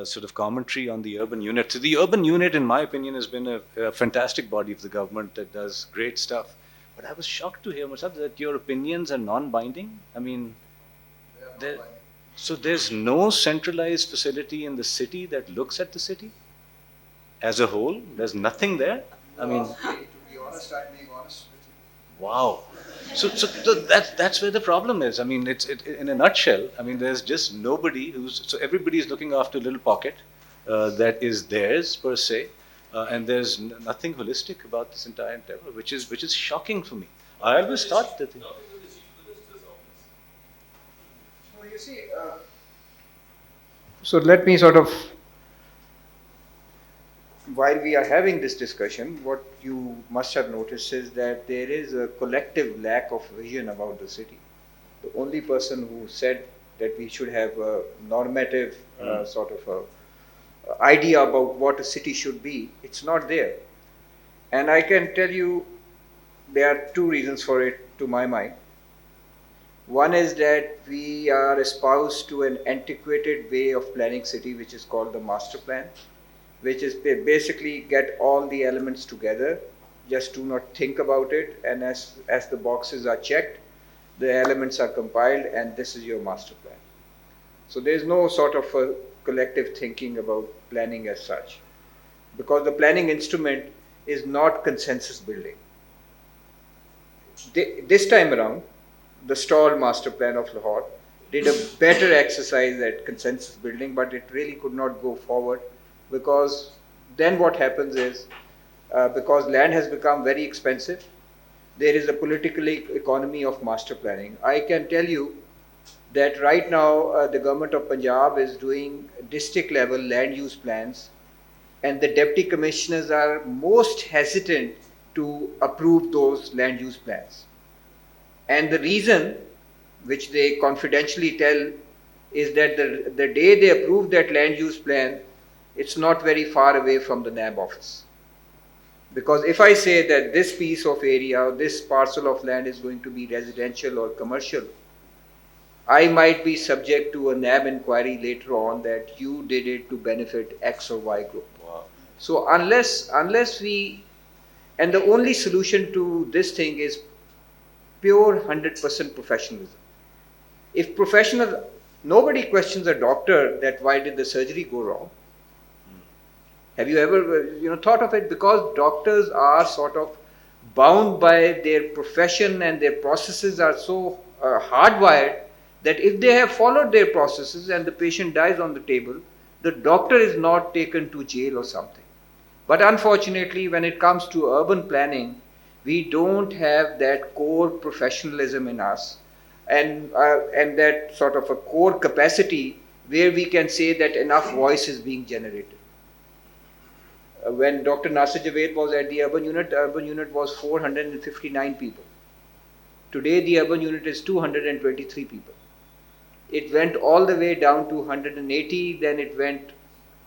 E: sort of commentary on the urban unit. So the urban unit, in my opinion, has been a fantastic body of the government that does great stuff. But I was shocked to hear, Umar Saab, that your opinions are non-binding. I mean, so there's no centralized facility in the city that looks at the city as a whole. There's nothing there. I mean,
C: To be honest, I'm being honest with you.
E: wow. So that's where the problem is. I mean, it's in a nutshell. I mean, there's just nobody so everybody is looking after a little pocket that is theirs per se, and there's nothing holistic about this entire endeavor, which is shocking for me. I always thought that.
C: Well, you see, so let me sort of, while we are having this discussion, what you must have noticed is that there is a collective lack of vision about the city. The only person who said that we should have a normative sort of a idea about what a city should be, it's not there. And I can tell you there are two reasons for it to my mind. One is that we are espoused to an antiquated way of planning city, which is called the master plan, which is basically get all the elements together, just do not think about it, and as the boxes are checked, the elements are compiled, and this is your master plan. So there is no sort of a collective thinking about planning as such, because the planning instrument is not consensus building. This time around, the stalled master plan of Lahore did a better exercise at consensus building, but it really could not go forward, because then what happens is, because land has become very expensive, there is a political economy of master planning. I can tell you that right now the government of Punjab is doing district level land use plans, and the deputy commissioners are most hesitant to approve those land use plans. And the reason, which they confidentially tell, is that the day they approve that land use plan, it's not very far away from the NAB office. Because if I say that this piece of area or this parcel of land is going to be residential or commercial, I might be subject to a NAB inquiry later on that you did it to benefit X or Y group.
E: Wow.
C: So unless we, and the only solution to this thing is pure 100% professionalism. If professional, nobody questions a doctor that why did the surgery go wrong. Have you ever thought of it? Because doctors are sort of bound by their profession, and their processes are so hardwired that if they have followed their processes and the patient dies on the table, the doctor is not taken to jail or something. But unfortunately, when it comes to urban planning, we don't have that core professionalism in us, and that sort of a core capacity where we can say that enough voice is being generated. When Dr. Nasir Javed was at the urban unit was 459 people. Today the urban unit is 223 people. It went all the way down to 180, then it went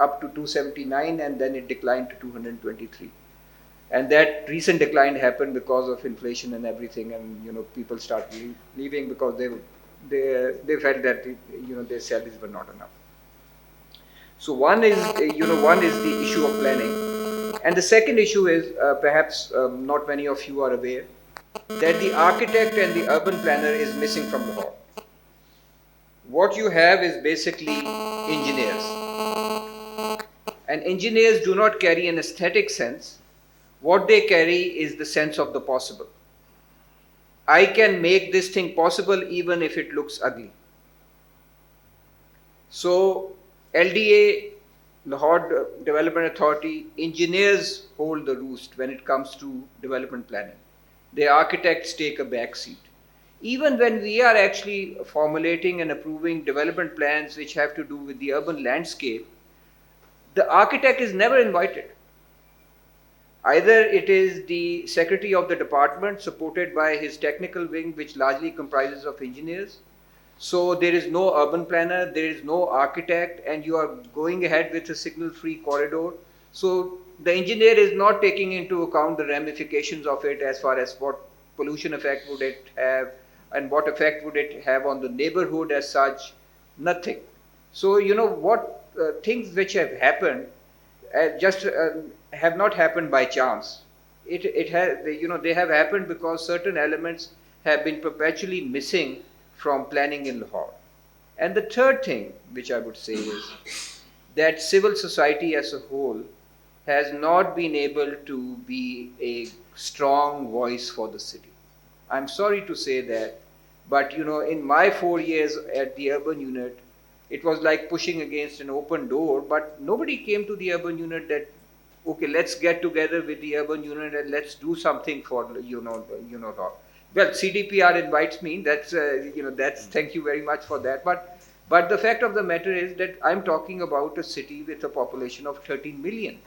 C: up to 279, and then it declined to 223. And that recent decline happened because of inflation and everything, and people started leaving because they felt that their salaries were not enough. So one is the issue of planning, and the second issue is perhaps not many of you are aware that the architect and the urban planner is missing from Lahore. What you have is basically engineers, and engineers do not carry an aesthetic sense. What they carry is the sense of the possible. I can make this thing possible even if it looks ugly. So LDA, Lahore Development Authority, engineers hold the roost when it comes to development planning. The architects take a back seat. Even when we are actually formulating and approving development plans which have to do with the urban landscape, the architect is never invited. Either it is the secretary of the department supported by his technical wing, which largely comprises of engineers. So there is no urban planner, there is no architect, and you are going ahead with a signal-free corridor. So the engineer is not taking into account the ramifications of it as far as what pollution effect would it have and what effect would it have on the neighborhood as such. Nothing. So what things which have happened just have not happened by chance. It has, they have happened because certain elements have been perpetually missing from planning in Lahore. And the third thing which I would say is that civil society as a whole has not been able to be a strong voice for the city. I'm sorry to say that, but in my 4 years at the urban unit, it was like pushing against an open door, but nobody came to the urban unit that, okay, let's get together with the urban unit and let's do something for, well, CDPR invites me, that's thank you very much for that, but the fact of the matter is that I'm talking about a city with a population of 13 million.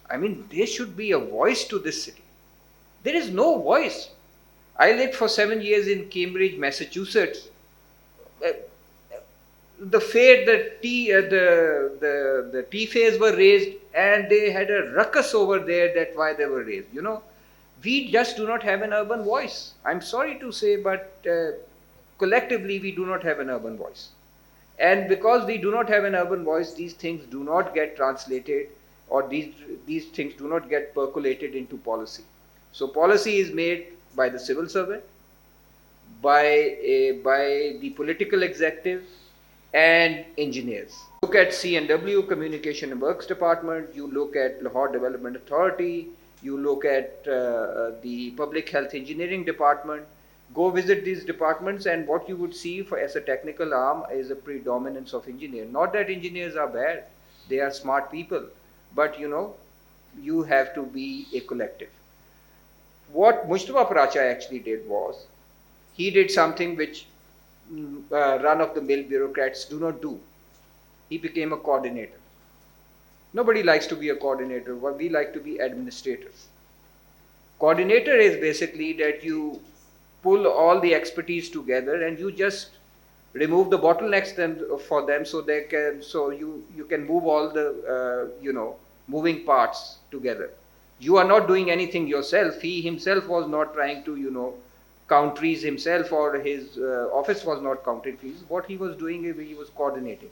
C: I mean, there should be a voice to this city. There is no voice. I lived for 7 years in Cambridge, Massachusetts. The fare, the tea fares were raised, and they had a ruckus over there that why they were raised. We just do not have an urban voice. I'm sorry to say, but collectively we do not have an urban voice. And because we do not have an urban voice, these things do not get translated, or these things do not get percolated into policy. So policy is made by the civil servant, by the political executive, and engineers. Look at C&W, Communication and Works Department, you look at Lahore Development Authority, you look at the Public Health Engineering Department, go visit these departments, and what you would see as a technical arm is a predominance of engineers. Not that engineers are bad, they are smart people, but you have to be a collective. What Mujtaba Paracha actually did was, he did something which run-of-the-mill bureaucrats do not do. He became a coordinator. Nobody likes to be a coordinator. We like to be administrators. Coordinator is basically that you pull all the expertise together and you just remove the bottlenecks for them so you can move all the moving parts together. You are not doing anything yourself. He himself was not trying to count trees himself, or his office was not counting trees. What he was doing is he was coordinating.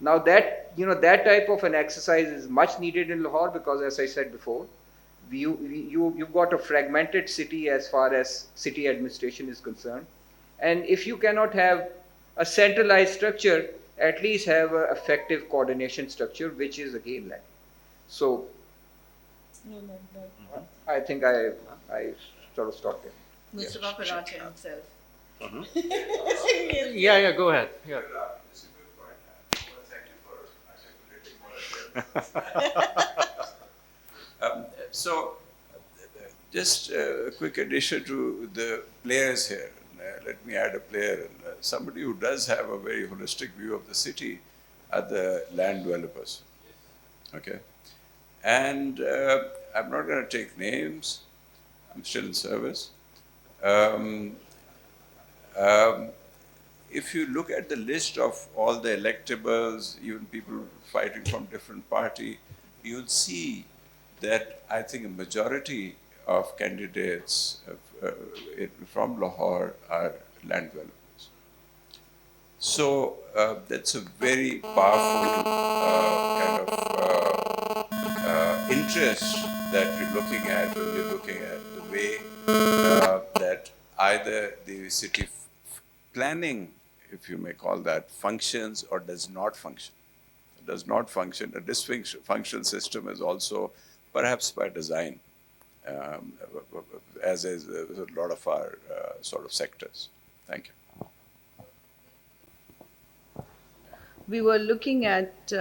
C: Now that that type of an exercise is much needed in Lahore because, as I said before, you've got a fragmented city as far as city administration is concerned, and if you cannot have a centralized structure, at least have an effective coordination structure, which is again lacking. So I think I sort of stopped there.
D: Mujtaba Paracha himself.
B: Yeah, go ahead. Yeah.
H: So, just a quick addition to the players here. Let me add a player. Somebody who does have a very holistic view of the city are the land developers. Okay? And I'm not going to take names. I'm still in service. if you look at the list of all the electables, even people fighting from different party, you'll see that I think a majority of candidates from Lahore are land developers. So that's a very powerful kind of interest that you're looking at when you're looking at the way that either the city planning, if you may call that, functions or does not function. It does not function. A dysfunctional system is also perhaps by design, as is a lot of our sort of sectors. Thank you.
D: We were looking at,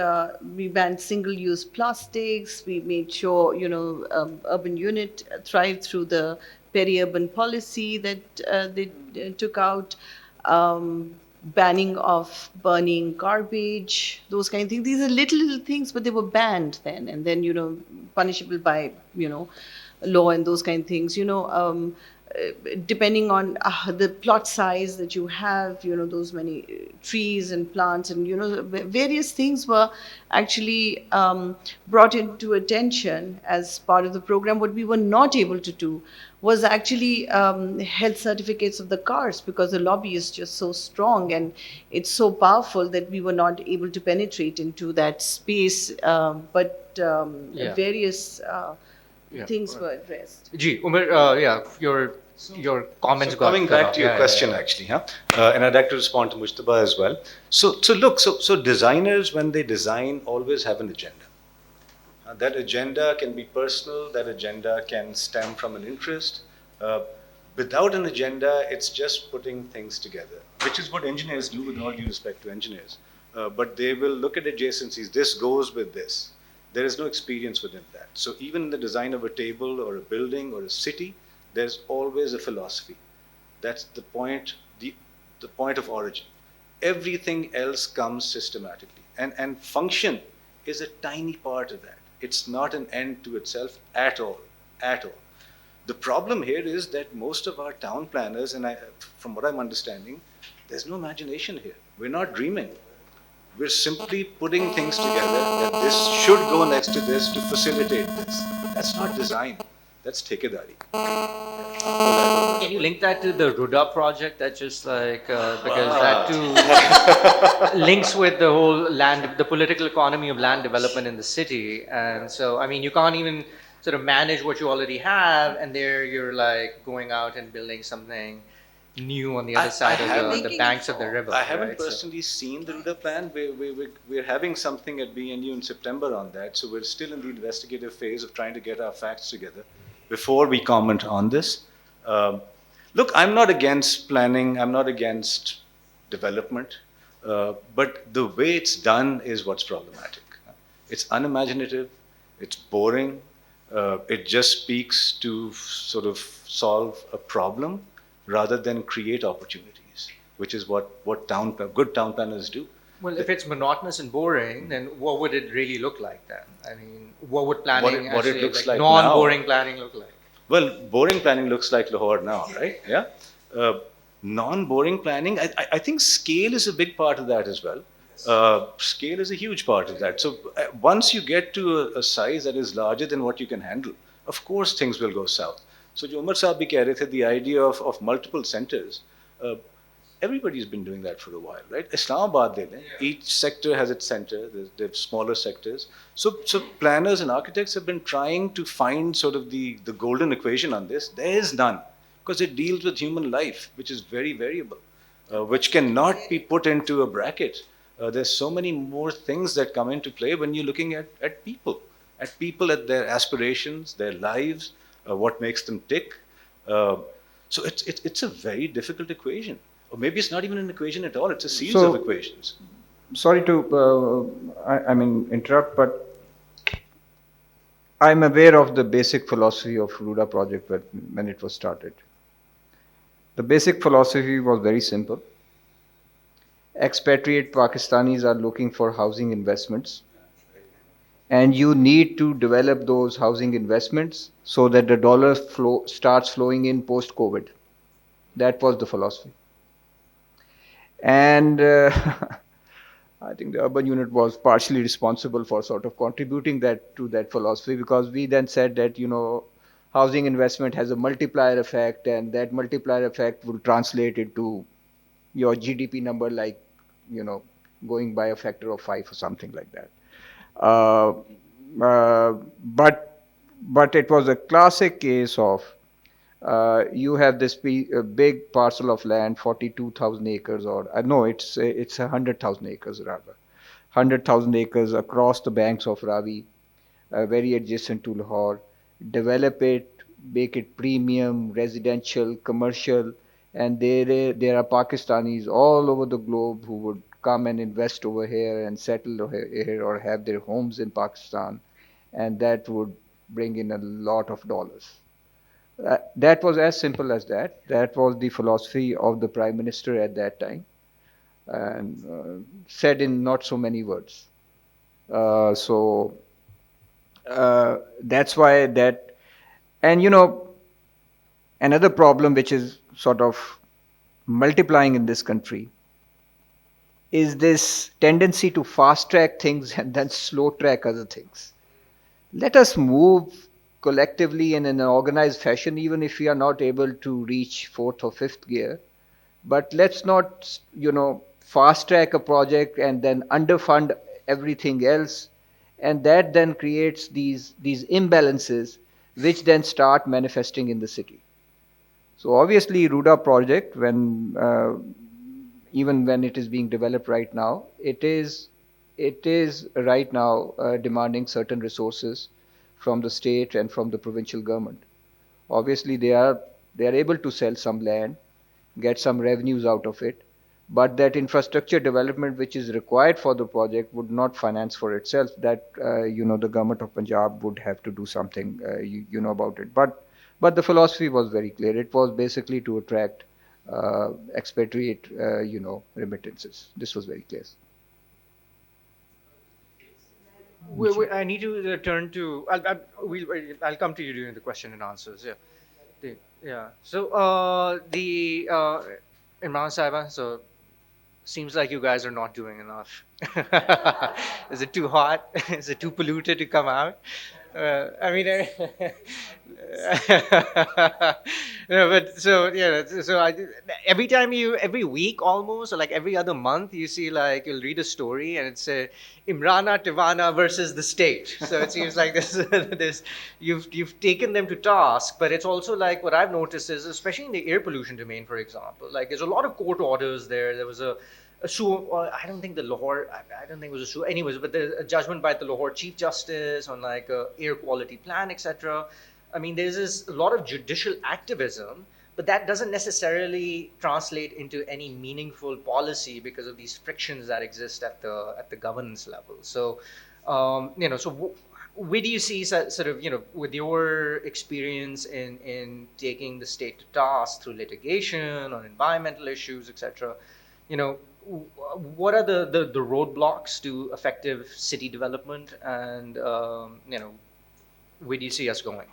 D: we banned single-use plastics. We made sure, urban unit thrived through the peri-urban policy that they took out, banning of burning garbage, those kind of things. These are little things, but they were banned then, and then, punishable by, law and those kind of things. Depending on the plot size that you have, those many trees and plants and, various things were actually brought into attention as part of the program. What we were not able to do was actually health certificates of the cars, because the lobby is just so strong and it's so powerful that we were not able to penetrate into that space. But various things were addressed.
B: Ji, Umar, your comments got
E: coming
B: cut
E: back
B: off.
E: to your question, actually, and I'd like to respond to Mujtaba as well. So designers, when they design, always have an agenda. That agenda can be personal, that agenda can stem from an interest. Without an agenda, it's just putting things together, which is what engineers do, with all due respect to engineers. But they will look at adjacencies. This goes with this. There is no experience within that. So even in the design of a table or a building or a city, there's always a philosophy. That's the point of origin. Everything else comes systematically. And function is a tiny part of that. It's not an end to itself at all. The problem here is that most of our town planners, and from what I'm understanding, there's no imagination here. We're not dreaming. We're simply putting things together that this should go next to this to facilitate this. That's not design. That's thekedari.
B: Can you link that to the Ruda project? That just because that too links with the whole the political economy of land development in the city. And so, I mean, you can't even sort of manage what you already have, and there you're like going out and building something new on the other side of the banks of the river.
E: I haven't personally seen the Ruda plan. We're having something at BNU in September on that, so we're still in the investigative phase of trying to get our facts together before we comment on this. Look, I'm not against planning, I'm not against development, but the way it's done is what's problematic. It's unimaginative, it's boring, it just speaks to sort of solve a problem rather than create opportunities, which is what good town planners do.
B: Well, if it's monotonous and boring, then what would it really look like then? I mean, what would planning
E: what it looks like
B: non-boring
E: now.
B: planning look like?
E: Well, boring planning looks like Lahore now, right? Yeah. Non-boring planning, I think scale is a big part of that as well. Scale is a huge part of that. So once you get to a size that is larger than what you can handle, of course things will go south. So jo Umar Saab bhi keh rahe the, the idea of multiple centers, everybody's been doing that for a while, right? Islamabad, each sector has its center, there's smaller sectors. So planners and architects have been trying to find sort of the golden equation on this. There is none, because it deals with human life, which is very variable, which cannot be put into a bracket. There's so many more things that come into play when you're looking at people, at their aspirations, their lives, what makes them tick. So it's a very difficult equation. Or maybe it's not even an equation at all, it's a series of equations.
C: Sorry to, interrupt, but I'm aware of the basic philosophy of Ruda project when it was started. The basic philosophy was very simple. Expatriate Pakistanis are looking for housing investments, and you need to develop those housing investments so that the dollar starts flowing in post-COVID. That was the philosophy. And I think the urban unit was partially responsible for sort of contributing that to that philosophy, because we then said that, housing investment has a multiplier effect, and that multiplier effect will translate into your GDP number, like, going by a factor of 5 or something like that. Uh, but it was a classic case of you have this big parcel of land, 42,000 acres, or no, it's 100,000 acres rather, 100,000 acres across the banks of Ravi, very adjacent to Lahore. Develop it, make it premium, residential, commercial, and there are Pakistanis all over the globe who would come and invest over here and settle here or have their homes in Pakistan, and that would bring in a lot of dollars. That was as simple as that. That was the philosophy of the Prime Minister at that time, and said in not so many words. So that's why that, and another problem which is sort of multiplying in this country is this tendency to fast track things and then slow track other things. Let us move collectively and in an organized fashion, even if we are not able to reach fourth or fifth gear. But let's not, fast track a project and then underfund everything else. And that then creates these imbalances, which then start manifesting in the city. So obviously, Ruda project, even when it is being developed right now, it is right now demanding certain resources from the state and from the provincial government. Obviously, they are able to sell some land, get some revenues out of it, but that infrastructure development which is required for the project would not finance for itself. That the government of Punjab would have to do something about it. But the philosophy was very clear. It was basically to attract expatriate remittances. This was very clear.
B: I need to turn to. I'll come to you during the question and answers. Yeah. So Imran Saiba. So seems like you guys are not doing enough. Is it too hot? Is it too polluted to come out? I mean, no, but so every week almost, or like every other month, you see, like, you'll read a story and it's Imrana Tivana versus the state. So it seems like this you've taken them to task, but it's also like what I've noticed is, especially in the air pollution domain, for example, like there's a lot of court orders there. There was a sue, I don't think the Lahore, I don't think it was a sue anyways, but there's a judgment by the Lahore Chief Justice on like a air quality plan, etc. I mean, there's a lot of judicial activism, but that doesn't necessarily translate into any meaningful policy because of these frictions that exist at the governance level. So, where do you see sort of, with your experience in taking the state to task through litigation on environmental issues, etc., what are the roadblocks to effective city development, and where do you see us going?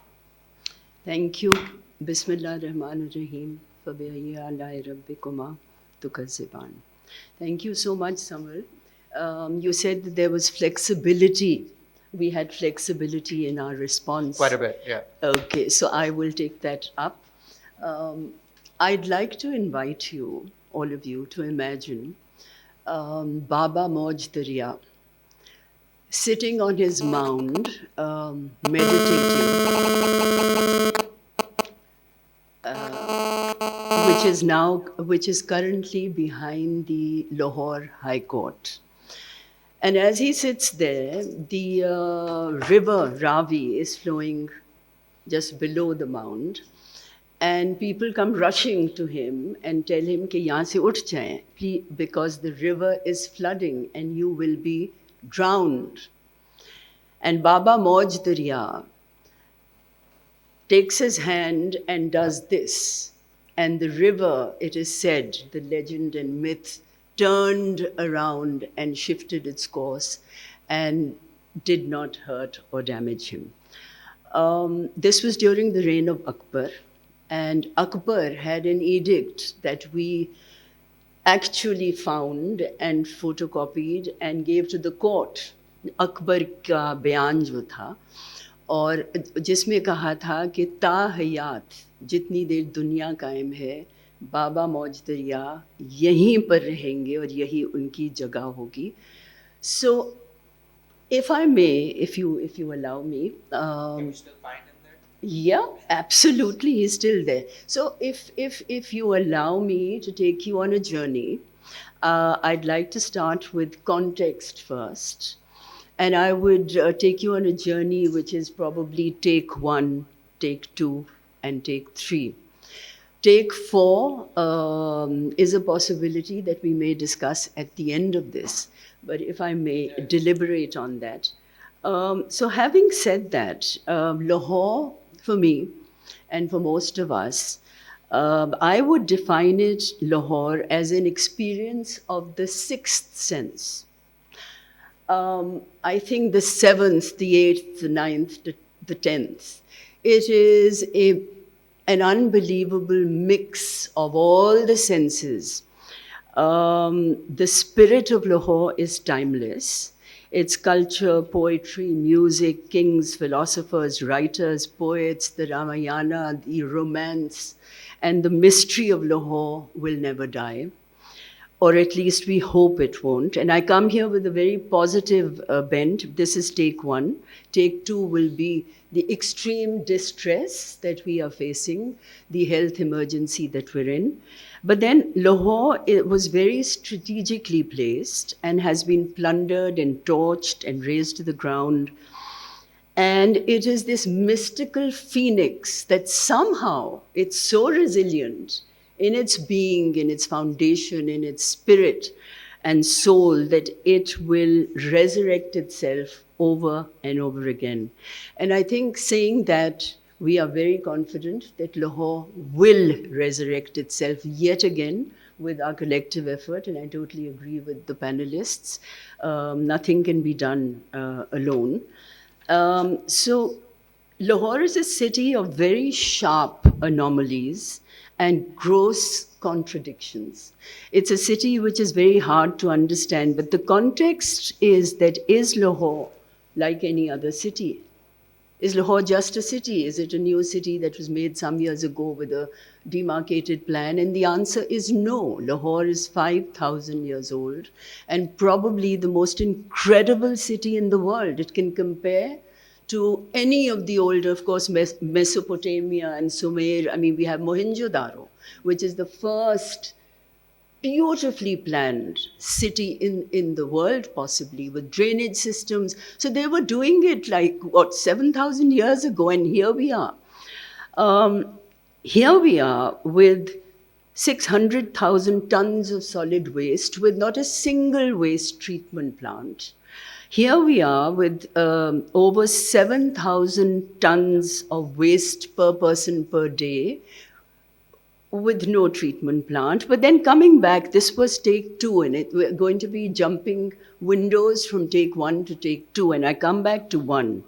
F: Thank you. Bismillah ar-Rahman ar-Rahim. Fabi'ayyi alai rabbikuma tukazziban. Thank you so much, Samar. You said that there was flexibility. We had flexibility in our response.
B: Quite a bit, yeah.
F: Okay, so I will take that up. I'd like to invite you, all of you, to imagine Baba Moj Darya sitting on his mound, meditating, which is currently behind the Lahore High Court. And as he sits there, the river Ravi is flowing just below the mound. And people come rushing to him and tell him कि यहाँ से उठ जाएं, because the river is flooding and you will be drowned. And Baba Moj Darya takes his hand and does this. And the river, it is said, the legend and myth, turned around and shifted its course and did not hurt or damage him. This was during the reign of Akbar. And Akbar had an edict that we actually found and photocopied and gave to the court. اکبر کا بیان جو تھا اور جس میں کہا تھا کہ تا حیات جتنی دیر دنیا قائم ہے بابا موج دریا یہیں پر رہیں گے اور یہی ان کی جگہ ہوگی. سو if I may, if you allow me. Can you still find him there? Yeah, absolutely, he's still there. So if you allow me to take you on a journey, I'd like to start with context first. And I would take you on a journey which is probably take 1, take 2, and take 3. Take 4 is a possibility that we may discuss at the end of this. But if I may deliberate on that. So having said that, Lahore, for me, and for most of us, I would define it, Lahore, as an experience of the sixth sense. I think the 7th, the 8th, the 9th, the 10th. It is an unbelievable mix of all the senses. The spirit of Lahore is timeless. Its culture, poetry, music, kings, philosophers, writers, poets, the Ramayana, the romance, and the mystery of Lahore will never die. Or at least we hope it won't. And I come here with a very positive bent. This is take 1. Take 2 will be the extreme distress that we are facing, the health emergency that we're in. But then Lahore was very strategically placed and has been plundered and torched and razed to the ground. And it is this mystical phoenix that somehow it's so resilient in its being, in its foundation, in its spirit and soul that it will resurrect itself over and over again. And I think saying that, we are very confident that Lahore will resurrect itself yet again with our collective effort, and I totally agree with the panelists. Nothing can be done alone. So Lahore is a city of very sharp anomalies and gross contradictions. It's a city which is very hard to understand, but the context is that is Lahore like any other city? Is Lahore just a city? Is it a new city that was made some years ago with a demarcated plan? And the answer is no. Lahore is 5,000 years old and probably the most incredible city in the world. It can compare to any of the older, of course, Mesopotamia and Sumer. I mean, we have Mohenjo-daro, which is the first beautifully planned city in the world, possibly, with drainage systems. So they were doing it 7,000 years ago, and here we are. Here we are with 600,000 tons of solid waste with not a single waste treatment plant. Here we are with over 7,000 tons of waste per person per day, with no treatment plant. But then coming back, this was take 2, and we're going to be jumping windows from take 1 to take 2, and I come back to 1.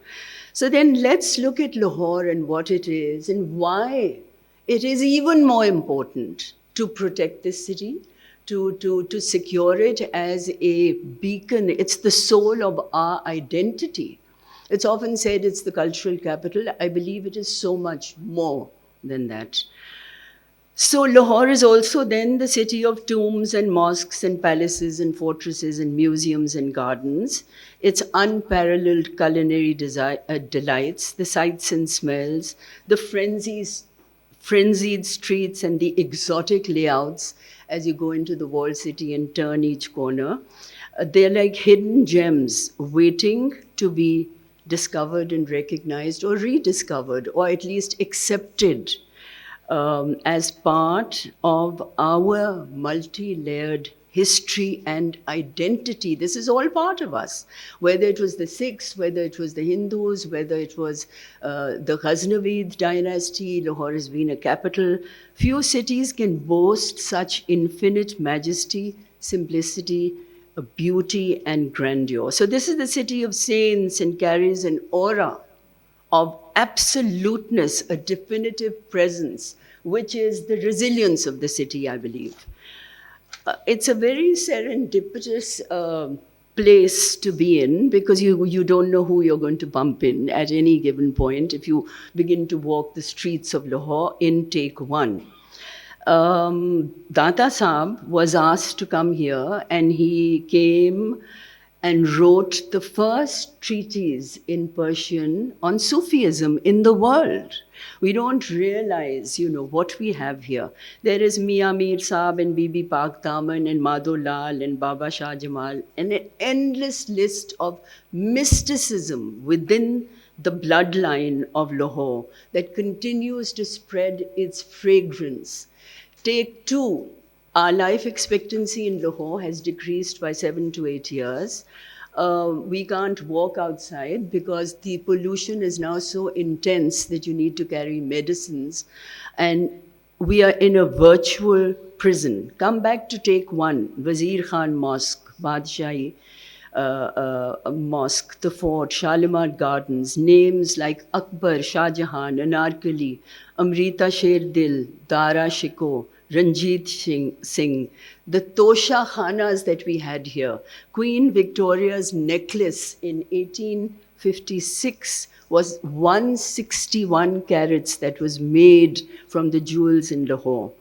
F: So then let's look at Lahore and what it is and why it is even more important to protect this city, to secure it as a beacon. It's the soul of our identity. It's often said it's the cultural capital. I believe it is so much more than that. So Lahore is also then the city of tombs and mosques and palaces and fortresses and museums and gardens. Its unparalleled culinary delights, the sights and smells, the frenzied streets and the exotic layouts as you go into the walled city and turn each corner. They're like hidden gems waiting to be discovered and recognized or rediscovered, or at least accepted as part of our multi-layered history and identity. This is all part of us, whether it was the Sikhs, whether it was the Hindus, whether it was the Ghaznavid dynasty. Lahore has been a capital. Few cities can boast such infinite majesty, simplicity, beauty, and grandeur. So this is the city of saints and carries an aura of absoluteness, a definitive presence, which is the resilience of the city, I believe. It's a very serendipitous place to be in, because you don't know who you're going to bump in at any given point if you begin to walk the streets of Lahore in take one. Data Saab was asked to come here, and he came and wrote the first treatise in Persian on Sufism in the world. We don't realize, what we have here. There is Mia Mir Saab and Bibi Pak Daman and Madho Lal and Baba Shah Jamal, and an endless list of mysticism within the bloodline of Lahore that continues to spread its fragrance. Take two. Our life expectancy in Lahore has decreased by 7 to 8 years. We can't walk outside because the pollution is now so intense that you need to carry medicines. And we are in a virtual prison. Come back to take one, Wazir Khan Mosque, Badshahi Mosque, the Fort, Shalimar Gardens, names like Akbar, Shah Jahan, Anarkali, Amrita Sher Dil, Dara Shikoh, Ranjit Singh, the Tosha Khanas that we had here. Queen Victoria's necklace in 1856 was 161 carats that was made from the jewels in Lahore.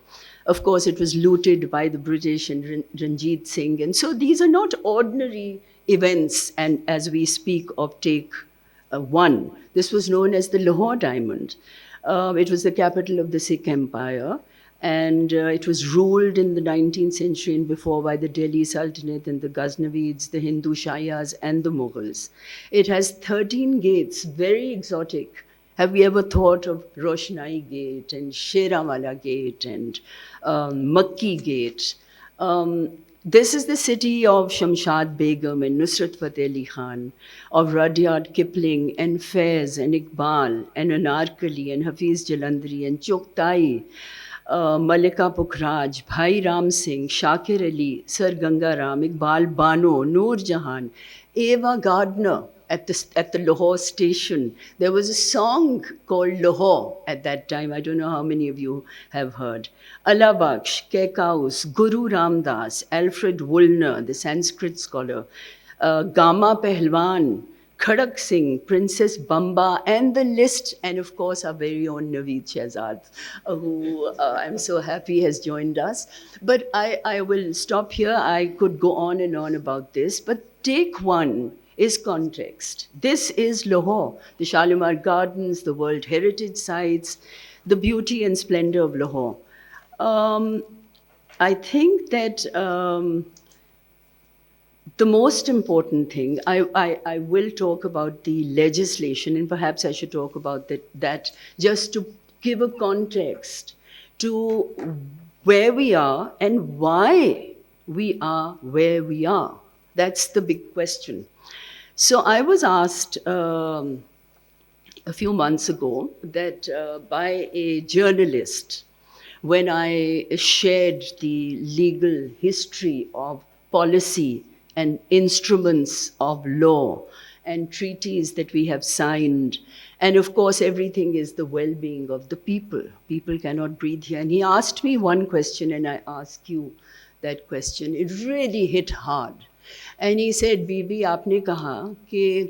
F: Of course, it was looted by the British and Ranjit Singh. And so these are not ordinary events. And as we speak of take one, this was known as the Lahore Diamond. It was the capital of the Sikh Empire. And it was ruled in the 19th century and before by the Delhi Sultanate and the Ghaznavids, the Hindu Shayas, and the Mughals. It has 13 gates, very exotic. Have we ever thought of Roshnai Gate and Sherawala Gate and Makki Gate? This is the city of Shamshad Begum and Nusrat Fateh Ali Khan, of Rudyard Kipling and Faiz and Iqbal and Anarkali and Hafiz Jalandhari and Choktai. Malika Pukhraj, Bhai Ram Singh, Shakir Ali, Sir Ganga Ram, Iqbal Bano, Noor Jahan, Ava Gardner at the Lahore station. There was a song called Lahore at that time. I don't know how many of you have heard. Allah Baksh, Kekaus, Guru Ramdas, Alfred Woolner, the Sanskrit scholar, Gama Pehlwan, Khadak Singh, Princess Bamba, and the list, and of course our very own Naveed Shehzad, who I'm so happy has joined us. But I will stop here. I could go on and on about this, but take one is context. This is Lahore, the Shalimar Gardens, the World Heritage Sites, the beauty and splendor of Lahore. I think that the most important thing, I will talk about the legislation, and perhaps I should talk about that just to give a context to where we are and why we are where we are. That's the big question. So I was asked a few months ago that by a journalist, when I shared the legal history of policy and instruments of law and treaties that we have signed. And of course, everything is the well-being of the people. People cannot breathe here. And he asked me one question, and I ask you that question. It really hit hard. And he said, Bibi, aapne kaha कि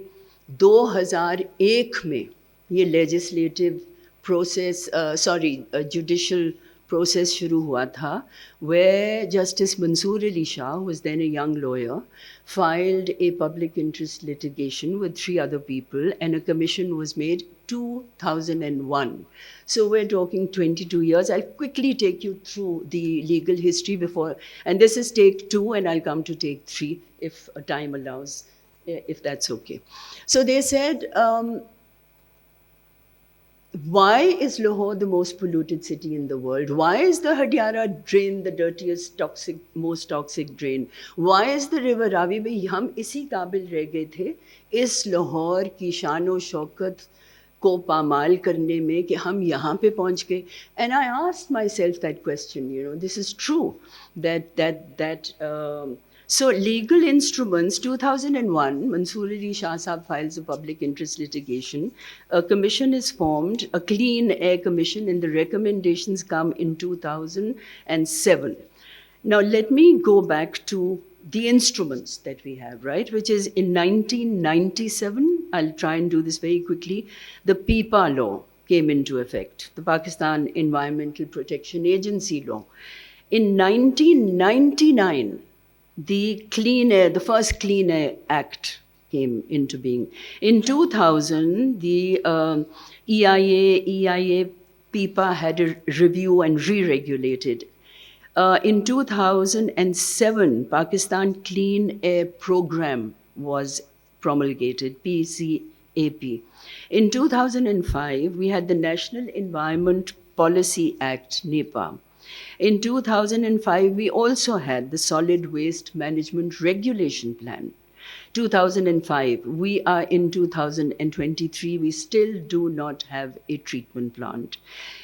F: 2001 में ये legislative process, judicial process shuru hua tha, where Justice Mansoor Ali Shah, who was then a young lawyer, filed a public interest litigation with 3 other people, and a commission was made 2001. So we're talking 22 years. I'll quickly take you through the legal history before, and this is take 2, and I'll come to take 3 if time allows, if that's okay. So they said, why is Lahore the most polluted city in the world? Why is the Hadiara drain the dirtiest, most toxic drain? Why is the river Ravi? Bhai, hum isi kabil reh gaye the, is Lahore ki shano shaukat ko pamal karne mein ki hum yahan pe pahunch gaye. And I asked myself that question, this is true, so legal instruments, 2001, Mansoor Ali Shah Sahab files a public interest litigation. A commission is formed, a clean air commission, and the recommendations come in 2007. Now, let me go back to the instruments that we have, right? Which is in 1997, I'll try and do this very quickly, the PIPA law came into effect, the Pakistan Environmental Protection Agency law. In 1999, the first Clean Air Act came into being. In 2000, the EIA, PIPA had a review and re-regulated. In 2007, Pakistan Clean Air Program was promulgated, PCAP. In 2005, we had the National Environment Policy Act, NEPA. In 2005, we also had the Solid Waste Management Regulation Plan. 2005, we are in 2023, we still do not have a treatment plant.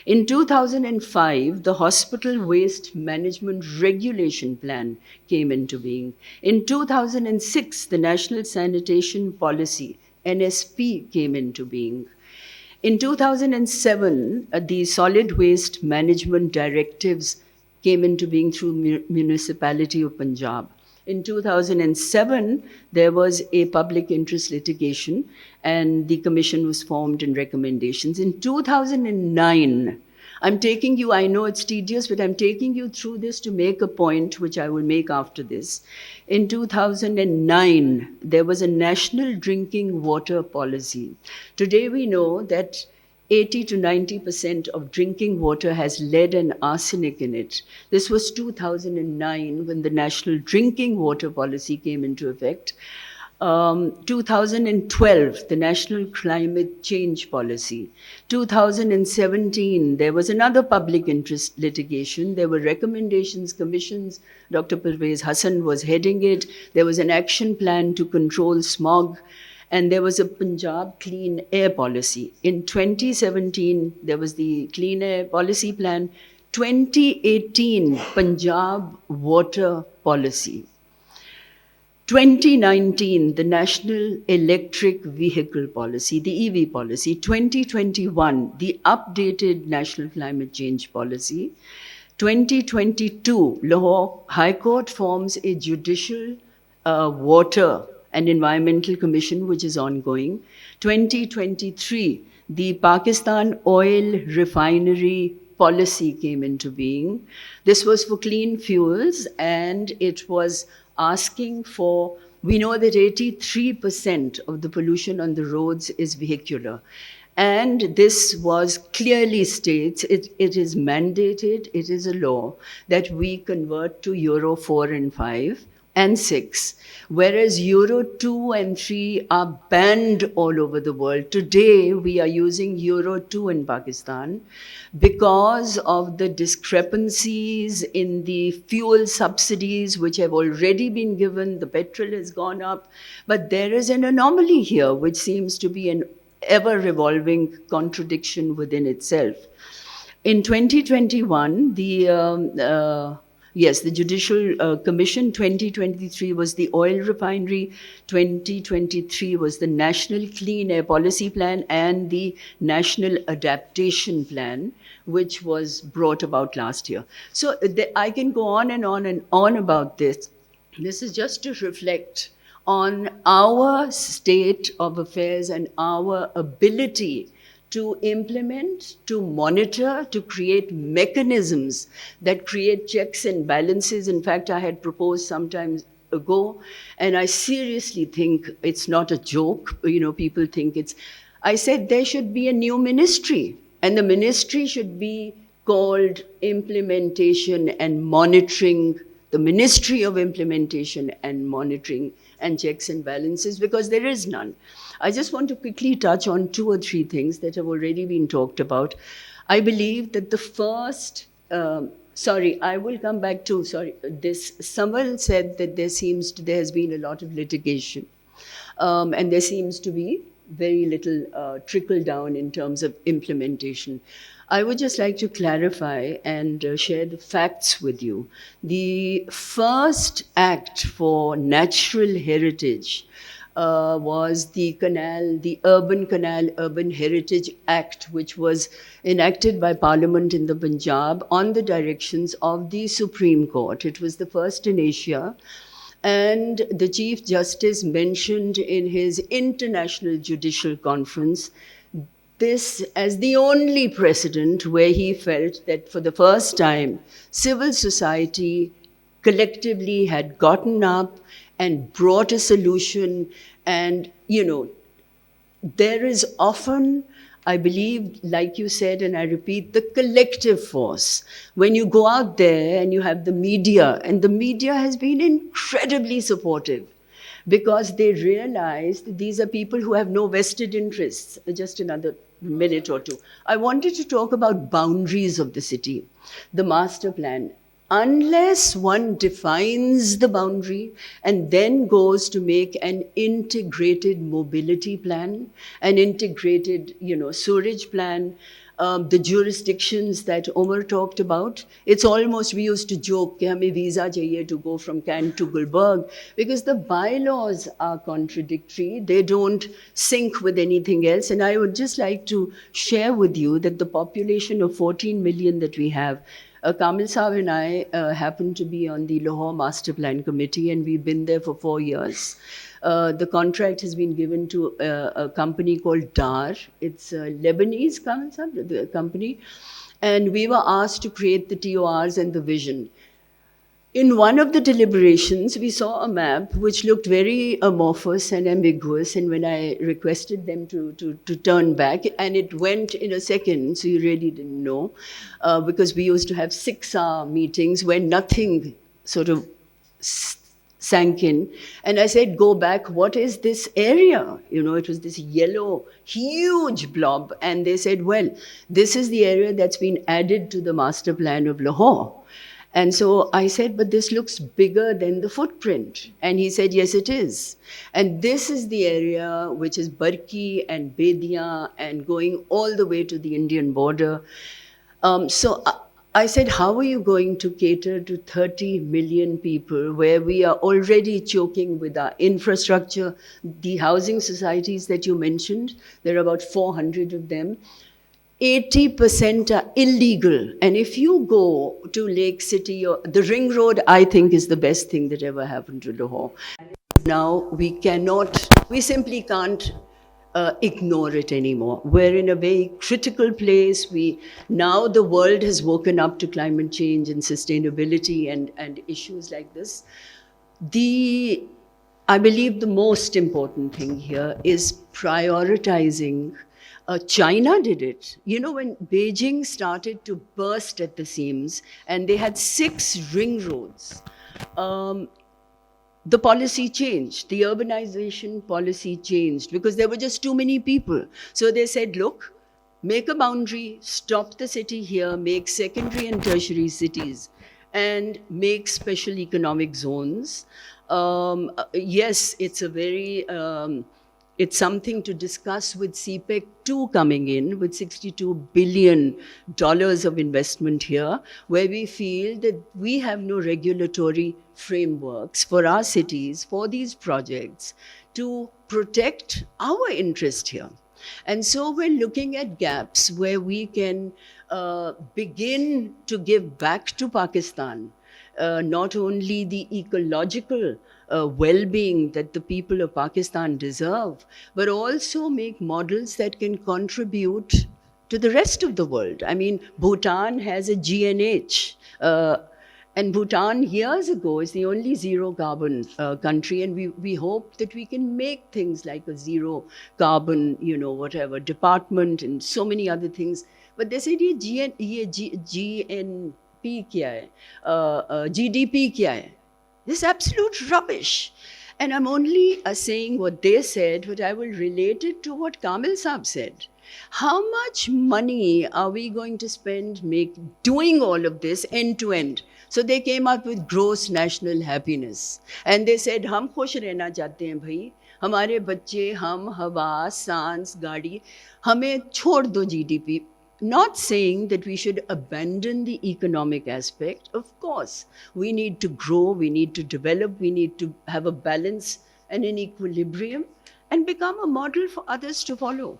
F: In 2005, the Hospital Waste Management Regulation Plan came into being. In 2006, the National Sanitation Policy, NSP, came into being. In 2007, the Solid Waste Management Directives came into being through Municipality of Punjab. In 2007, there was a public interest litigation and the commission was formed and recommendations. In 2009, I'm taking you, I know it's tedious, but I'm taking you through this to make a point, which I will make after this. In 2009, there was a national drinking water policy. Today we know that 80 to 90% of drinking water has lead and arsenic in it. This was 2009 when the National Drinking Water Policy came into effect. 2012, the National Climate Change Policy. 2017, there was another public interest litigation. There were recommendations, commissions. Dr. Pervez Hassan was heading it. There was an action plan to control smog. And there was a Punjab Clean Air Policy. In 2017, there was the Clean Air Policy Plan. 2018, Punjab Water Policy. 2019, the National Electric Vehicle Policy, the EV policy. 2021, the updated National Climate Change Policy. 2022, Lahore High Court forms a judicial water and environmental commission, which is ongoing. 2023, the Pakistan Oil Refinery Policy came into being. This was for clean fuels, and it was asking for, we know that 83% of the pollution on the roads is vehicular. And this was clearly states, it is mandated, it is a law, that we convert to Euro 4 and 5 and 6, whereas Euro 2 and 3 are banned all over the world. Today, we are using Euro 2 in Pakistan because of the discrepancies in the fuel subsidies which have already been given. The petrol has gone up, but there is an anomaly here which seems to be an ever-revolving contradiction within itself. In 2021, the Judicial Commission. 2023 was the oil refinery. 2023 was the National Clean Air Policy Plan and the National Adaptation Plan, which was brought about last year. So I can go on and on and on about this. This is just to reflect on our state of affairs and our ability to implement, to monitor, to create mechanisms that create checks and balances. In fact, I had proposed some time ago, and I seriously think it's not a joke. You know, people think it's, I said there should be a new ministry, and the ministry should be called Implementation and Monitoring, the Ministry of Implementation and Monitoring and Checks and Balances, because there is none. I just want to quickly touch on 2 or 3 things that have already been talked about. I believe that the first, I will come back to, this, someone said that there has been a lot of litigation, and there seems to be very little trickle down in terms of implementation. I would just like to clarify and share the facts with you. The first act for natural heritage was the Urban Canal Urban Heritage Act, which was enacted by Parliament in the Punjab on the directions of the Supreme Court. It was the first in Asia. And the Chief Justice mentioned in his International Judicial Conference this as the only precedent where he felt that for the first time, civil society collectively had gotten up and brought a solution. And, there is often, I believe, like you said, and I repeat, the collective force. When you go out there and you have the media, and the media has been incredibly supportive because they realize that these are people who have no vested interests. Just another minute or two. I wanted to talk about boundaries of the city, the master plan. Unless one defines the boundary and then goes to make an integrated mobility plan, an integrated, sewerage plan, the jurisdictions that Omar talked about, it's almost, we used to joke, कि हमें visa चाहिए to go from Cannes to Gulberg, because the bylaws are contradictory. They don't sync with anything else. And I would just like to share with you that the population of 14 million that we have, Kamil Saab and I happen to be on the Lahore Master Plan Committee, and we've been there for 4 years. The contract has been given to a company called DAR. It's a Lebanese, Kamil Saab, the company. And we were asked to create the TORs and the vision. In one of the deliberations, we saw a map which looked very amorphous and ambiguous, and when I requested them to turn back, and it went in a second, so you really didn't know, because we used to have 6-hour meetings where nothing sort of sank in. And I said, go back, what is this area? It was this yellow, huge blob. And they said, well, this is the area that's been added to the master plan of Lahore. And so I said, but this looks bigger than the footprint. And he said, yes, it is. And this is the area which is Barki and Bedia and going all the way to the Indian border. So I said, how are you going to cater to 30 million people where we are already choking with our infrastructure? The housing societies that you mentioned, there are about 400 of them. 80% are illegal. And if you go to Lake City, or the Ring Road, I think is the best thing that ever happened to Lahore. Now we simply can't ignore it anymore. We're in a very critical place. Now the world has woken up to climate change and sustainability and issues like this. I believe the most important thing here is prioritizing. China did it. When Beijing started to burst at the seams and they had 6 ring roads, the policy changed. The urbanization policy changed because there were just too many people. So they said, look, make a boundary, stop the city here, make secondary and tertiary cities, and make special economic zones. Yes, it's a very... it's something to discuss with CPEC 2 coming in with $62 billion of investment here, where we feel that we have no regulatory frameworks for our cities, for these projects, to protect our interest here. And so we're looking at gaps where we can begin to give back to Pakistan not only the ecological well-being that the people of Pakistan deserve, but also make models that can contribute to the rest of the world. I mean, Bhutan has a GNH, and Bhutan years ago is the only zero carbon country, and we hope that we can make things like a zero carbon, whatever, department and so many other things. But they said, GNP kya hai? GDP kya hai? This is absolute rubbish. And I'm only saying what they said, but I will relate it to what Kamil Saab said. How much money are we going to spend doing all of this end to end? So they came up with gross national happiness. And they said, hum khush rehna chahte hain bhai. Hamare bacche, hum, hawa, sans, gaadi. Hame chhod do GDP. Not saying that we should abandon the economic aspect. Of course, we need to grow, we need to develop, we need to have a balance and in equilibrium, and become a model for others to follow.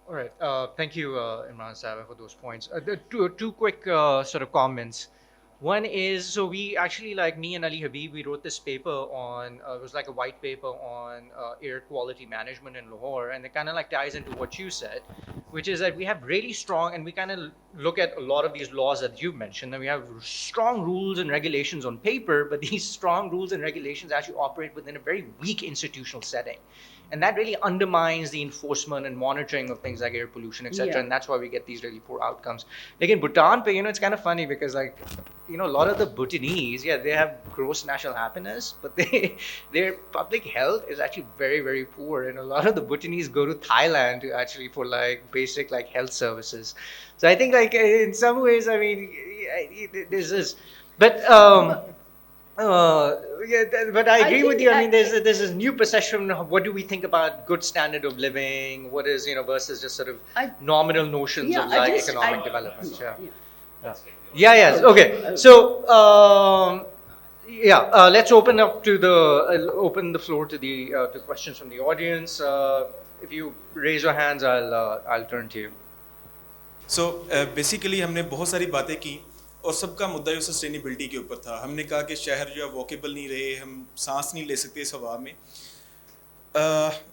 B: All right. Thank you, Imran Sahib, for those points. Two quick sort of comments. One is, so we actually, like me and Ali Habib, we wrote this paper on, it was like a white paper on air quality management in Lahore. And it kind of like ties into what you said, which is that we have really strong, and we kind of look at a lot of these laws that you mentioned, and we have strong rules and regulations on paper, but these strong rules and regulations actually operate within a very weak institutional setting. And that really undermines the enforcement and monitoring of things like air pollution, etc.
F: Yeah.
B: And that's why we get these really poor outcomes. Like in Bhutan, it's kind of funny because a lot of the Bhutanese, they have gross national happiness, but their public health is actually very, very poor. And a lot of the Bhutanese go to Thailand to actually for like basic like health services. So I think like in some ways, this is, but but I agree with you. There's this new perception of what do we think about good standard of living, what is, versus just sort of nominal notions of like economic development. Yes. Okay. So, let's open the floor to to questions from the audience. If you raise your hands, I'll turn to you.
I: So basically हमने बहुत सारी बातें की और सबका मुद्दा जो sustainability के ऊपर था. हमने कहा कि शहर जो है वॉकेबल नहीं रहे, हम सांस नहीं ले सकते इस हवा में.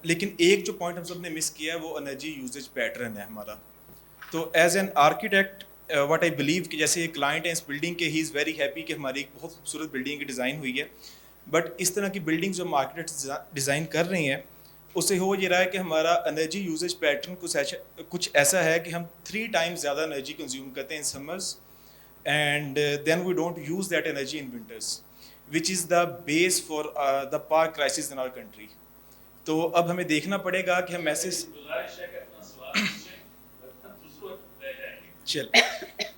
I: लेकिन एक जो पॉइंट हम सब ने मिस किया है वो एनर्जी यूजेज पैटर्न है हमारा. तो as an architect what I believe कि जैसे एक क्लाइंट है इस बिल्डिंग के, ही इज़ वेरी हैप्पी कि हमारी एक बहुत खूबसूरत बिल्डिंग की डिज़ाइन हुई है. बट इस तरह की बिल्डिंग जो हम आर्किटेक्ट डिज़ाइन कर रहे हैं उससे हो ये रहा है कि हमारा एनर्जी यूजेज पैटर्न कुछ ऐसा है कि हम 3 times ज़्यादा एनर्जी कंज्यूम करते हैं in summers, and then we don't use that energy in winters, which is the base for the power crisis in our country. तो अब हमें देखना पड़ेगा कि हम ऐसे चल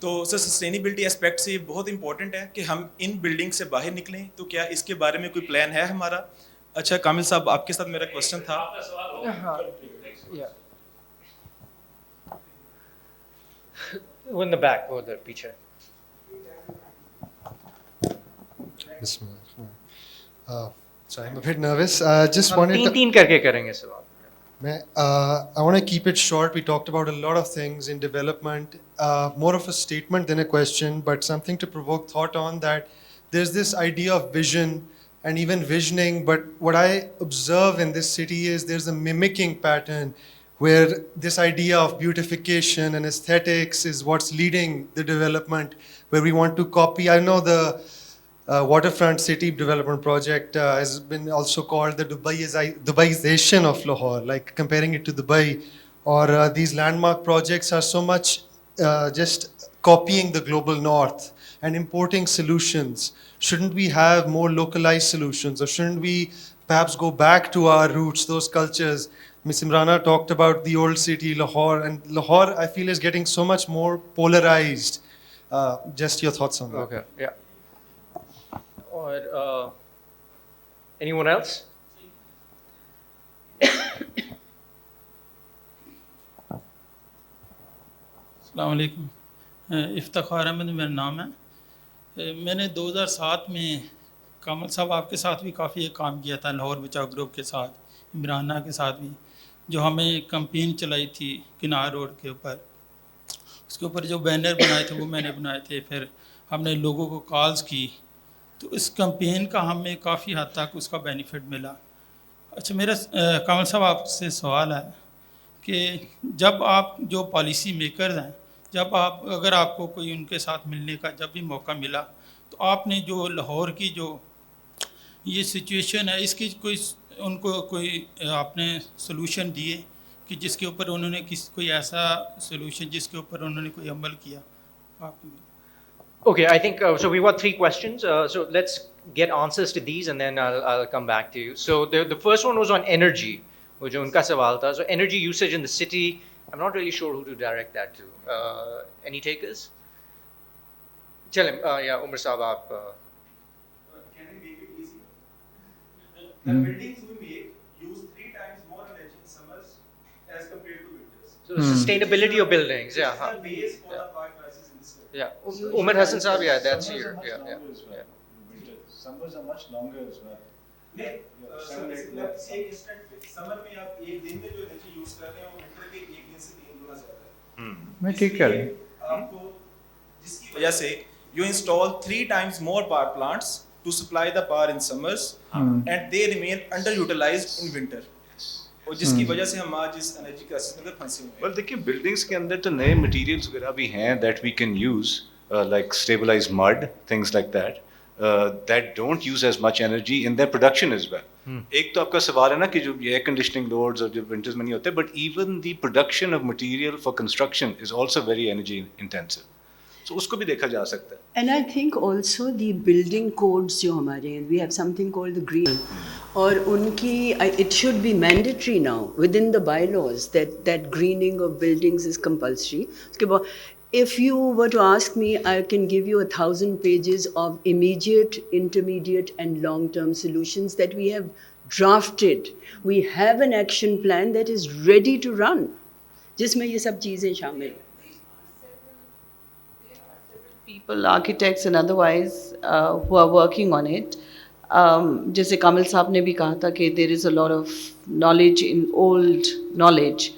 I: तो सर सस्टेनेबिलिटी एस्पेक्ट से ये बहुत इंपॉर्टेंट है कि हम इन बिल्डिंग से बाहर निकलें. तो क्या इसके बारे में कोई प्लान है हमारा? अच्छा कामिल साहब, आपके साथ मेरा क्वेश्चन था.
B: In the back or the पीछे.
J: So I'm a bit nervous. Just wanted to.
B: तीन करके करेंगे सवाल.
J: I want to keep it short. We talked about a lot of things in development. More of a statement than a question, but something to provoke thought on that there's this idea of vision and even visioning. But what I observe in this city is there's a mimicking pattern where this idea of beautification and aesthetics is what's leading the development, where we want to copy. I know the waterfront city development project has been also called the Dubaization of Lahore, like comparing it to Dubai. Or these landmark projects are so much just copying the global north and importing solutions. Shouldn't we have more localized solutions, or shouldn't we perhaps go back to our roots, those cultures? Ms. Imrana talked about the old city, Lahore, and Lahore, I feel, is getting so much more polarized. Just your thoughts on that.
B: Okay, yeah. Or anyone else?
K: السلام علیکم. افتخار احمد میرا نام ہے. میں نے 2007 میں کامل صاحب آپ کے ساتھ بھی کافی ایک کام کیا تھا لاہور بچاؤ گروپ کے ساتھ, عمرانہ کے ساتھ بھی, جو ہمیں ایک کمپین چلائی تھی کنار روڈ کے اوپر. اس کے اوپر جو بینر بنائے تھے وہ میں نے بنائے تھے. پھر ہم نے لوگوں کو کالز کی, تو اس کمپین کا ہمیں کافی حد تک اس کا بینیفٹ ملا. اچھا میرا کامل صاحب آپ سے سوال ہے کہ جب آپ جو پالیسی میکرز ہیں, جب اگر آپ کو کوئی ان کے ساتھ ملنے کا جب بھی موقع ملا, تو آپ نے جو لاہور کی جو یہ سچویشن ہے اس کی ان کو کوئی آپ نے سلوشن دیے کہ جس کے اوپر انہوں نے کوئی ایسا سلوشن جس کے اوپر انہوں نے کوئی عمل کیا آپ کی؟
B: Okay, I think so. We've got 3 questions. So let's get answers to these, and then I'll come back to you. So the first one was on energy, which unka sawal tha. So energy usage in the city. I'm not really sure who to direct that to. Any takers? Chal, yeah, Umar Saab, aap.
I: Can we make it easy? The buildings we make use 3 times more energy in summers as compared to winters.
B: So sustainability of buildings, yeah.
I: It's the base for the power crisis in this country.
B: Yeah, Umar Hassan Saab, yeah, that's here. Yeah.
E: Summers are much longer as well.
C: میں ٹھیک کہہ رہی ہوں.
I: جس کی وجہ سے you install 3 times more power plants to supply the power in summers and they remain underutilized in winter. اور جس کی وجہ سے ہم آج اس انرجی کرائسس میں پھنسے ہوئے ہیں.
E: well دیکھیے بلڈنگس کے اندر تو نئے مٹیریلس وغیرہ بھی ہیں that we can use like stabilise mud things like that don't use as much energy in their production as well. ایک تو آپ کا سوال ہے نا کہ جو ایئر کنڈیشننگ لوڈز اور جو ونٹرز میں نہیں ہوتے, but even the production of material for construction is also very energy intensive, تو اس کو بھی دیکھا جا سکتا ہے.
F: And I think also the building codes جو ہمارے ہیں, we have something called the green, اور ان کی it should be mandatory now within the bylaws that greening of buildings is compulsory. اس کے بعد if you were to ask me, I can give you 1,000 pages of immediate, intermediate and long-term solutions that we have drafted. We have an action plan that is ready to run, جس میں یہ سب چیزیں شامل ہیں.
D: People, architects and otherwise, who are working on it. جیسے کامل صاحب نے بھی کہا تھا کہ there is a lot of knowledge in old knowledge.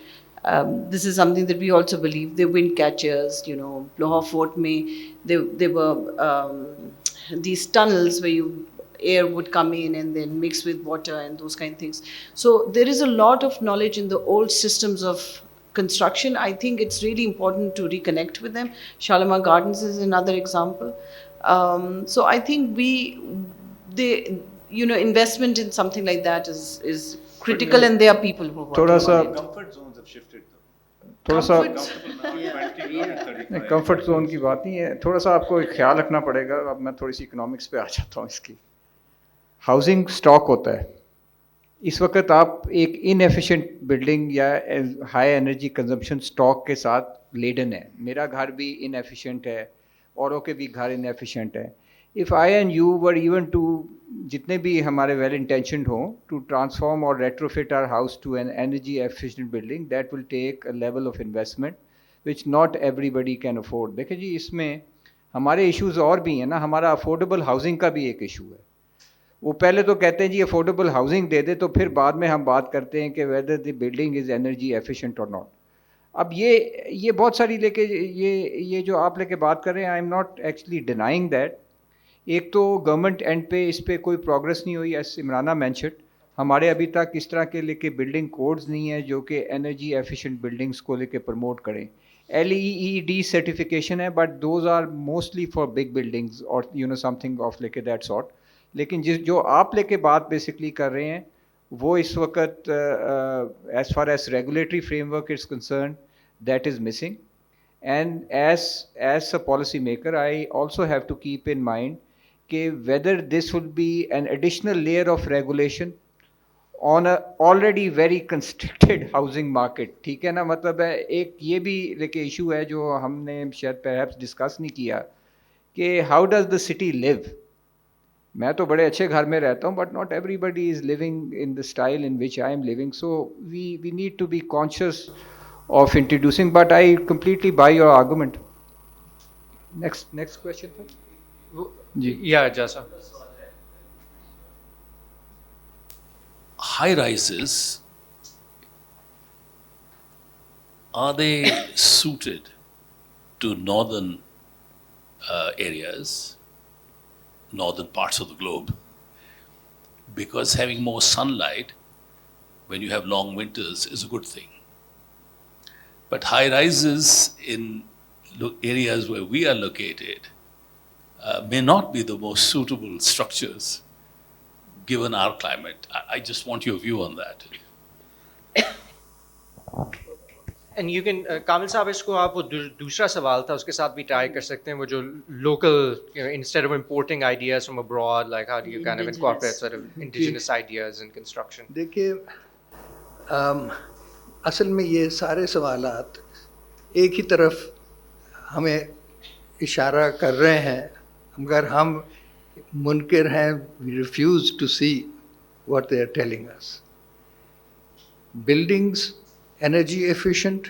D: This is something that we also believe. The wind catchers, you know, Lahore Fort mein, there were these tunnels where air would come in and then mix with water and those kind of things. So there is a lot of knowledge in the old systems of construction. I think it's really important to reconnect with them. Shalimar Gardens is another example. So I think investment in something like that is critical, and there are people who
C: تھوڑا سا
E: comfort zones have shifted
C: تھوڑا سا comfort zone کی بات نہیں ہے, تھوڑا سا آپ کو ایک خیال رکھنا پڑے گا. اب میں تھوڑی سی اکنامکس پہ آ جاتا ہوں. اس کی ہاؤسنگ اسٹاک ہوتا ہے. اس وقت آپ ایک ان ایفیشینٹ بلڈنگ یا ہائی انرجی کنزمپشن اسٹاک کے ساتھ لیڈن ہے. میرا گھر بھی ان ایفیشینٹ ہے, اوروں کے بھی گھر ان ایفیشینٹ ہے. If I and you were even to جتنے بھی ہمارے ویل انٹینشنڈ ہوں to transform or retrofit our house to an energy efficient building, that will take a level of investment which not everybody can afford. دیکھیں جی اس میں ہمارے issues اور بھی ہیں نا. ہمارا افورڈیبل ہاؤسنگ کا بھی ایک ایشو ہے. وہ پہلے تو کہتے ہیں جی افورڈیبل ہاؤسنگ دے دے, تو پھر بعد میں ہم بات کرتے ہیں کہ whether the building is energy efficient or not. اب یہ بہت ساری لے کے یہ جو آپ لے کے بات کر رہے ہیں, I am not actually denying that. ایک تو گورنمنٹ اینڈ پہ اس پہ کوئی پروگرس نہیں ہوئی, ایس عمرانہ مینشنڈ. ہمارے ابھی تک اس طرح کے لے کے بلڈنگ کوڈز نہیں ہیں جو کہ انرجی ایفیشینٹ بلڈنگس کو لے کے پروموٹ کریں. LEED سرٹیفکیشن ہے, but those are mostly for big buildings اور سم تھنگ آف لے کے دیٹ سارٹ. لیکن جو آپ لے کے بات بیسکلی کر رہے ہیں وہ اس وقت as far as regulatory framework is concern, that is missing. And as a policy maker I also have to keep in mind کہ whether this would be an additional layer of regulation on a already very constricted housing market. ٹھیک ہے نا, مطلب ہے ایک یہ بھی لیکن ایشو ہے جو ہم نے شاید perhaps ڈسکس نہیں کیا کہ how does the city live. میں تو بڑے اچھے گھر میں رہتا ہوں, but not everybody is living in the style in which I am living. So we need to be conscious of introducing, but I completely buy your argument. Next question.
B: Yeah, Jasa.
A: High rises, are they suited to northern areas, northern parts of the globe? Because having more sunlight when you have long winters is a good thing. But high rises in areas where we are located may not be the most suitable structures given our climate. I just want your view on that.
B: And you can, Kamil صاحب اس کو آپ وہ دوسرا سوال تھا اس کے ساتھ بھی ٹرائی کر سکتے ہیں, وہ جو local, instead of importing ideas from abroad, like how do you kind of incorporate sort of indigenous ideas in construction.
G: دیکھیے اصل میں یہ سارے سوالات ایک ہی طرف ہمیں اشارہ کر رہے ہیں, مگر ہم منکر ہیں. we refuse to see what they are telling us. Buildings energy efficient,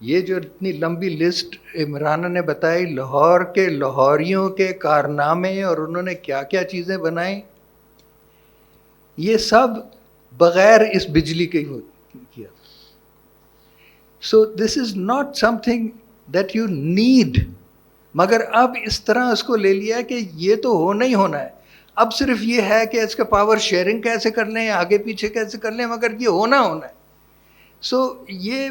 G: یہ جو اتنی لمبی لسٹ عمران نے بتائی لاہور کے لاہوریوں کے کارنامے اور انہوں نے کیا کیا چیزیں بنائیں، یہ سب بغیر اس بجلی کے کیا. So this is not something that you need, مگر اب اس طرح اس کو لے لیا کہ یہ تو ہونا ہی ہونا ہے. اب صرف یہ ہے کہ اس کا پاور شیئرنگ کیسے کر لیں، آگے پیچھے کیسے کر لیں، مگر یہ ہونا ہے. سو یہ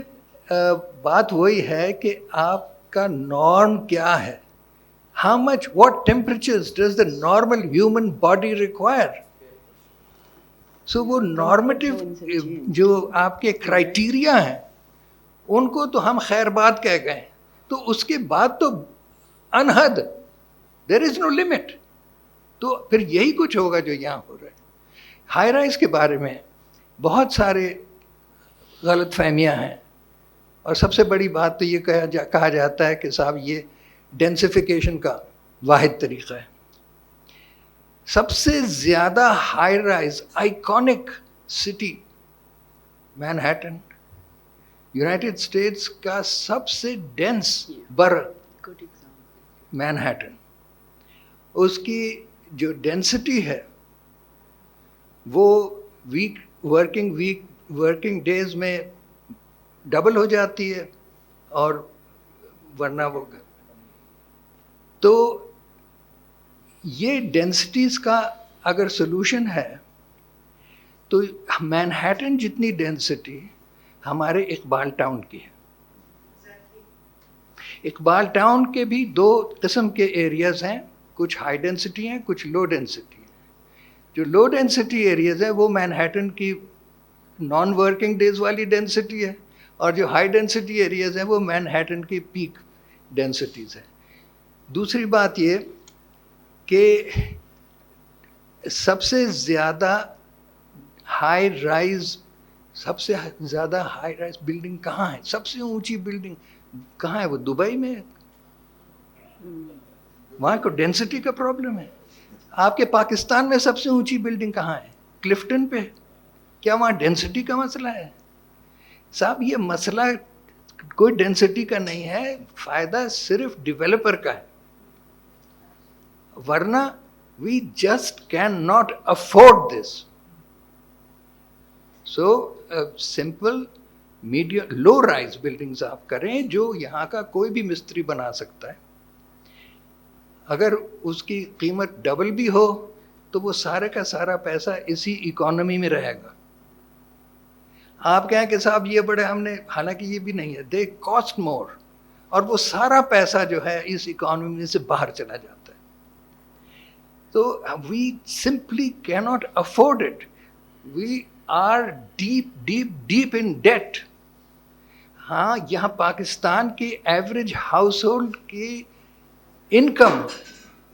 G: بات وہی ہے کہ آپ کا نارم کیا ہے، how much what temperatures does the normal human body require. So وہ نارمیٹیو جو آپ کے کرائٹیریا ہیں ان کو تو ہم خیر بات کہہ گئے، تو اس کے بعد تو انحد، دیر از نو لمٹ. تو پھر یہی کچھ ہوگا جو یہاں ہو رہا ہے. ہائی رائز کے بارے میں بہت سارے غلط فہمیاں ہیں، اور سب سے بڑی بات تو یہ کہا جاتا ہے کہ صاحب یہ ڈینسیفیکیشن کا واحد طریقہ ہے. سب سے زیادہ high rise iconic city Manhattan, United States کا سب سے ڈینس برا مینہٹن. اس کی جو ڈینسٹی ہے وہ ورکنگ ڈیز میں ڈبل ہو جاتی ہے، اور ورنہ وہ. تو یہ ڈینسٹیز کا اگر سولوشن ہے تو مینہٹن جتنی ڈینسٹی ہمارے اقبال ٹاؤن کی ہے. اقبال ٹاؤن کے بھی دو قسم کے ایریاز ہیں، کچھ ہائی ڈینسٹی ہیں، کچھ لو ڈینسٹی ہیں. جو لو ڈینسٹی ایریاز ہیں وہ مینہٹن کی نان ورکنگ ڈیز والی ڈینسٹی ہے، اور جو ہائی ڈینسٹی ایریاز ہیں وہ مینہٹن کی پیک ڈینسٹیز ہیں. دوسری بات یہ کہ سب سے زیادہ ہائی رائز بلڈنگ کہاں ہے؟ سب سے اونچی بلڈنگ کہاں ہے؟ وہ دبئی میں ہے. وہاں کو ڈینسٹی کا پرابلم ہے. آپ کے پاکستان میں سب سے اونچی بلڈنگ کہاں ہے؟ کلفٹن پہ. کیا وہاں ڈینسٹی کا مسئلہ ہے؟ صاحب یہ مسئلہ کوئی ڈینسٹی کا نہیں ہے، فائدہ صرف ڈیولپر کا ہے. ورنہ we just can not afford this. So simple medium low rise buildings آپ کریں جو یہاں کا کوئی بھی مستری بنا سکتا ہے. اگر اس کی قیمت ڈبل بھی ہو تو وہ سارے کا سارا پیسہ اسی اکانومی میں رہے گا. آپ کہیں کہ صاحب یہ بڑے ہم نے، حالانکہ یہ بھی نہیں ہے، دے کاسٹ مور، اور وہ سارا پیسہ جو ہے اس اکانومی سے باہر چلا جاتا ہے. تو we simply can not afford it. We are deep in debt. ہاں یہاں پاکستان کی ایوریج ہاؤس ہولڈ کی income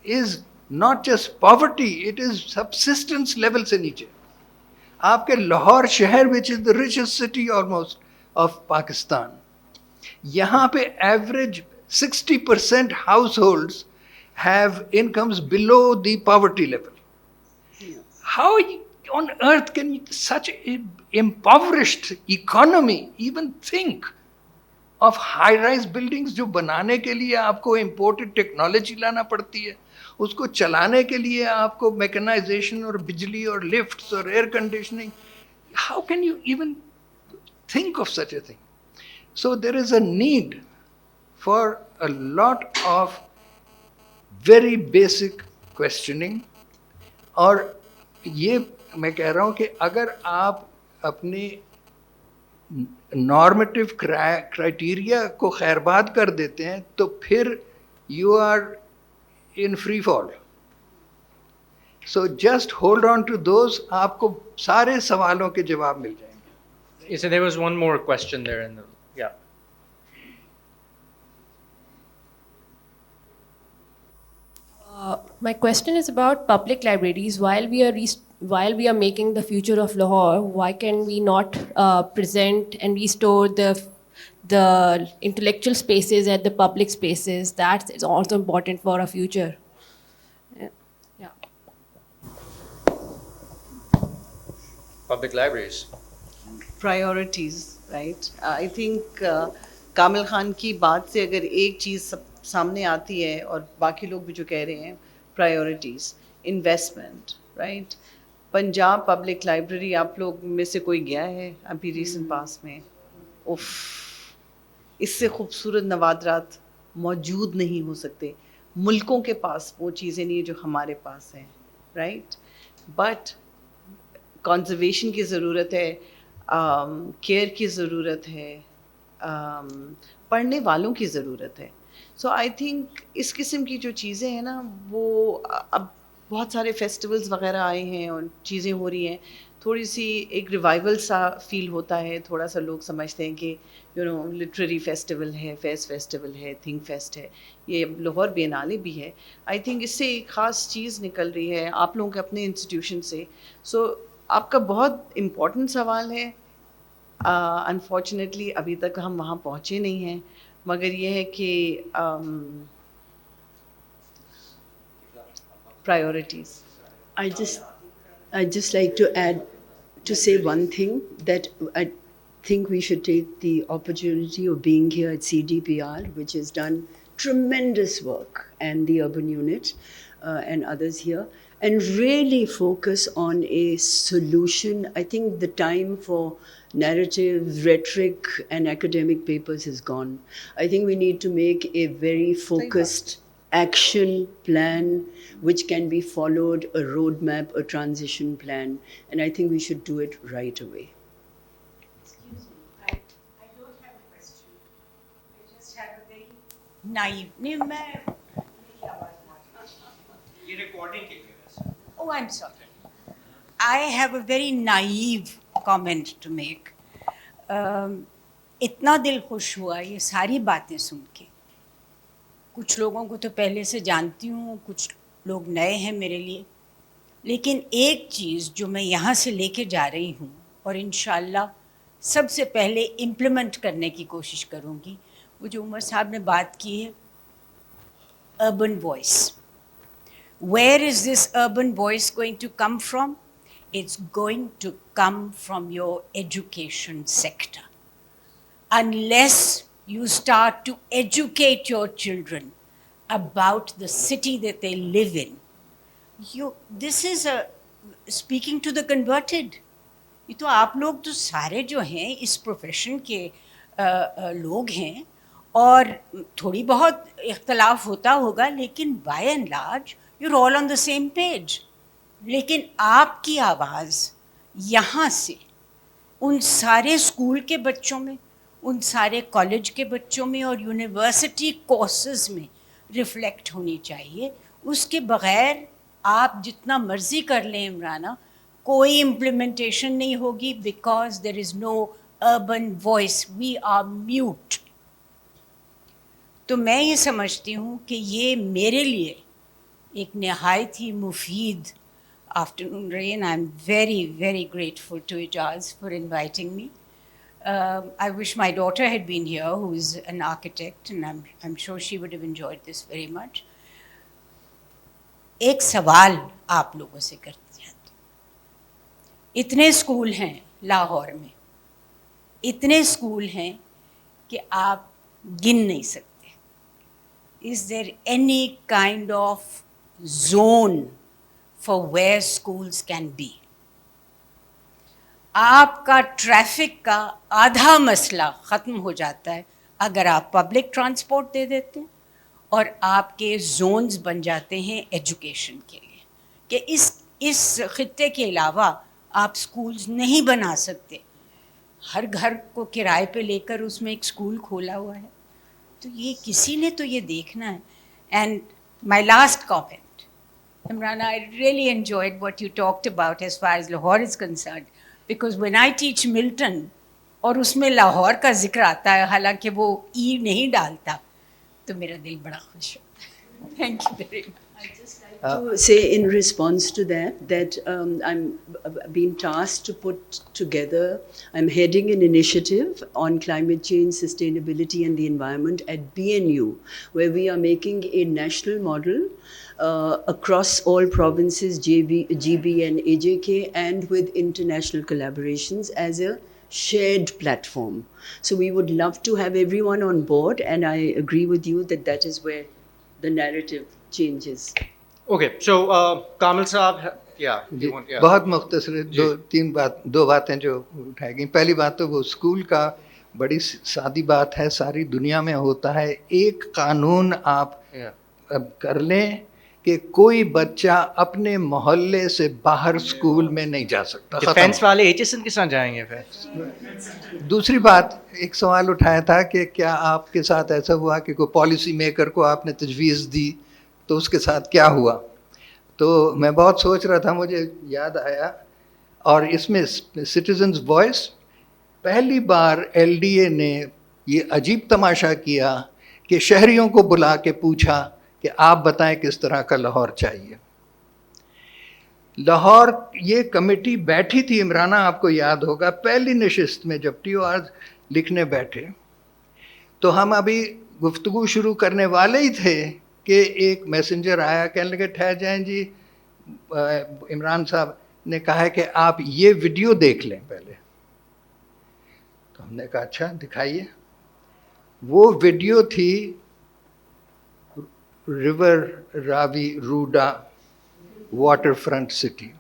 G: is not just poverty, it is subsistence level سے نیچے. آپ کے لاہور شہر وچ is the richest city almost of Pakistan, یہاں پہ average 60% households have incomes below the poverty level. How on earth can such an impoverished economy even think of high-rise buildings جو بنانے کے لیے آپ کو imported technology لانا پڑتی ہے، اس کو چلانے کے لیے آپ کو میکنائزیشن اور بجلی اور لفٹس اور air conditioning. How can you even think of such a thing? So there is a need for a lot of very basic questioning. اور یہ میں کہہ رہا ہوں کہ اگر آپ اپنی نارمیٹیو کرائٹیریا کو خیرباد کر دیتے ہیں تو پھر you are in free fall. So just hold on to those, آپ کو سارے سوالوں کے جواب مل جائیں گے.
B: So there was one more question there in the, yeah.
L: My question is about public libraries. While we are making the future of Lahore, why can we not present and restore the intellectual spaces and the public spaces? That is also important for our future. Yeah.
B: Public libraries.
D: Priorities, right? I think کامل خان کی بات سے اگر ایک چیز سامنے آتی ہے اور باقی لوگ بھی جو کہہ رہے ہیں priorities investment right. Punjab public library آپ لوگ میں سے کوئی گیا ہے ابھی ریسنٹ پاس میں؟ اف، اس سے خوبصورت نوادرات موجود نہیں ہو سکتے. ملکوں کے پاس وہ چیزیں نہیں جو ہمارے پاس ہیں رائٹ. بٹ کنزرویشن کی ضرورت ہے, کیئر کی ضرورت ہے, پڑھنے والوں کی ضرورت ہے. سو آئی تھنک اس قسم کی جو چیزیں ہیں نا وہ اب بہت سارے فیسٹیولز وغیرہ آئے ہیں اور چیزیں ہو رہی ہیں, تھوڑی سی ایک ریوائول سا فیل ہوتا ہے, تھوڑا سا لوگ سمجھتے ہیں کہ لٹریری فیسٹیول ہے, فیسٹیول ہے, تھنک فیسٹ ہے, یہ لاہور بینالے بھی ہے. آئی تھنک اس سے ایک خاص چیز نکل رہی ہے آپ لوگوں کے اپنے انسٹیٹیوشن سے. سو آپ کا بہت امپورٹنٹ سوال ہے. انفارچونیٹلی ابھی تک ہم وہاں پہنچے نہیں ہیں, مگر یہ ہے کہ priorities.
F: I'd just like to add, to say one thing, that I think we should take the opportunity of being here at CDPR, which has done tremendous work, and the urban unit and others here, and really focus on a solution. I think the time for narrative, rhetoric, and academic papers is gone. I think we need to make a very focused action plan which can be followed, a roadmap, a transition plan, and I think we should do it right away.
M: Excuse me, I don't have a question. I just have a very naive. Oh, I'm sorry. I have a very naive comment to make. اتنا دل خوش ہوا یہ ساری باتیں سن کے. کچھ لوگوں کو تو پہلے سے جانتی ہوں, کچھ لوگ نئے ہیں میرے لیے, لیکن ایک چیز جو میں یہاں سے لے کے جا رہی ہوں اور انشاءاللہ سب سے پہلے امپلیمنٹ کرنے کی کوشش کروں گی, وہ جو عمر صاحب نے بات کی ہے, urban voice. Where is this urban voice going to come from? It's going to come from your education sector. Unless you start to educate your children about the city that they live in. This is speaking to the converted. یہ تو آپ لوگ تو سارے جو ہیں اس profession کے لوگ ہیں, اور تھوڑی بہت اختلاف ہوتا ہوگا, لیکن by and large you all on the same page. لیکن آپ کی آواز یہاں سے ان سارے اسکول کے بچوں میں, ان سارے کالج کے بچوں میں اور یونیورسٹی کورسز میں ریفلیکٹ ہونی چاہیے. اس کے بغیر آپ جتنا مرضی کر لیں عمرانہ, کوئی امپلیمنٹیشن نہیں ہوگی, because there is no urban voice, we are mute. تو میں یہ سمجھتی ہوں کہ یہ میرے لیے ایک نہایت ہی مفید آفٹرنون رہی, and I am very very grateful to Ejaz for inviting me. I wish my daughter had been here, who is an architect, and I'm sure she would have enjoyed this very much. ایک سوال آپ لوگوں سے کرتے ہیں, اتنے school ہیں لاہور میں, اتنے اسکول ہیں کہ آپ گن نہیں سکتے. Is there any kind of zone for where schools can be? آپ کا ٹریفک کا آدھا مسئلہ ختم ہو جاتا ہے اگر آپ پبلک ٹرانسپورٹ دے دیتے ہیں, اور آپ کے زونز بن جاتے ہیں ایجوکیشن کے لیے, کہ اس خطے کے علاوہ آپ اسکولز نہیں بنا سکتے. ہر گھر کو کرائے پہ لے کر اس میں ایک اسکول کھولا ہوا ہے. تو یہ کسی نے تو یہ دیکھنا ہے. And my last comment, Imran, I really enjoyed what you talked about as far as Lahore is concerned, because when I teach Milton اور اس میں لاہور کا ذکر آتا ہے, حالانکہ وہ ای نہیں ڈالتا, تو میرا دل بڑا خوش ہوتا ہے. Thank you very much.
F: To say in response to that I'm being tasked to put together, I'm heading an initiative on climate change, sustainability and the environment at BNU, where we are making a national model across all provinces, GB and AJK, and with international collaborations as a shared platform. So we would love to have everyone on board, and I agree with you that that is where the narrative changes.
B: Okay, so Kamal Saab, yeah, you want, yeah.
G: बहुत मुख्तसर दो बातें जो उठाई गई. पहली बात तो वो स्कूल का बड़ी सादी बात है, सारी दुनिया में होता है. एक कानून आप अब कर लें कि कोई बच्चा अपने मोहल्ले से बाहर स्कूल में नहीं जा सकता.
B: डिफेंस वाले एचएसएन के साथ जाएंगे फिर.
G: दूसरी बात, एक सवाल उठाया था कि क्या आपके साथ ऐसा हुआ कि कोई पॉलिसी मेकर को आपने तजवीज़ दी तो उसके साथ क्या हुआ? तो मैं बहुत सोच रहा था, मुझे याद आया, और इसमें सिटीजन्स वॉइस पहली बार एलडीए ने ये अजीब तमाशा किया कि शहरियों को बुला के पूछा कि आप बताएं किस तरह का लाहौर चाहिए. लाहौर ये कमेटी बैठी थी, इमराना आपको याद होगा, पहली नशिस्त में जब TOR लिखने बैठे तो हम अभी गुफ्तगू शुरू करने वाले ही थे कि एक मैसेंजर आया, कहने लगे ठहर जाएं जी, इमरान साहब ने कहा है कि आप ये वीडियो देख लें पहले. तो हमने कहा अच्छा दिखाइए. वो वीडियो थी river Ravi RUDA waterfront city,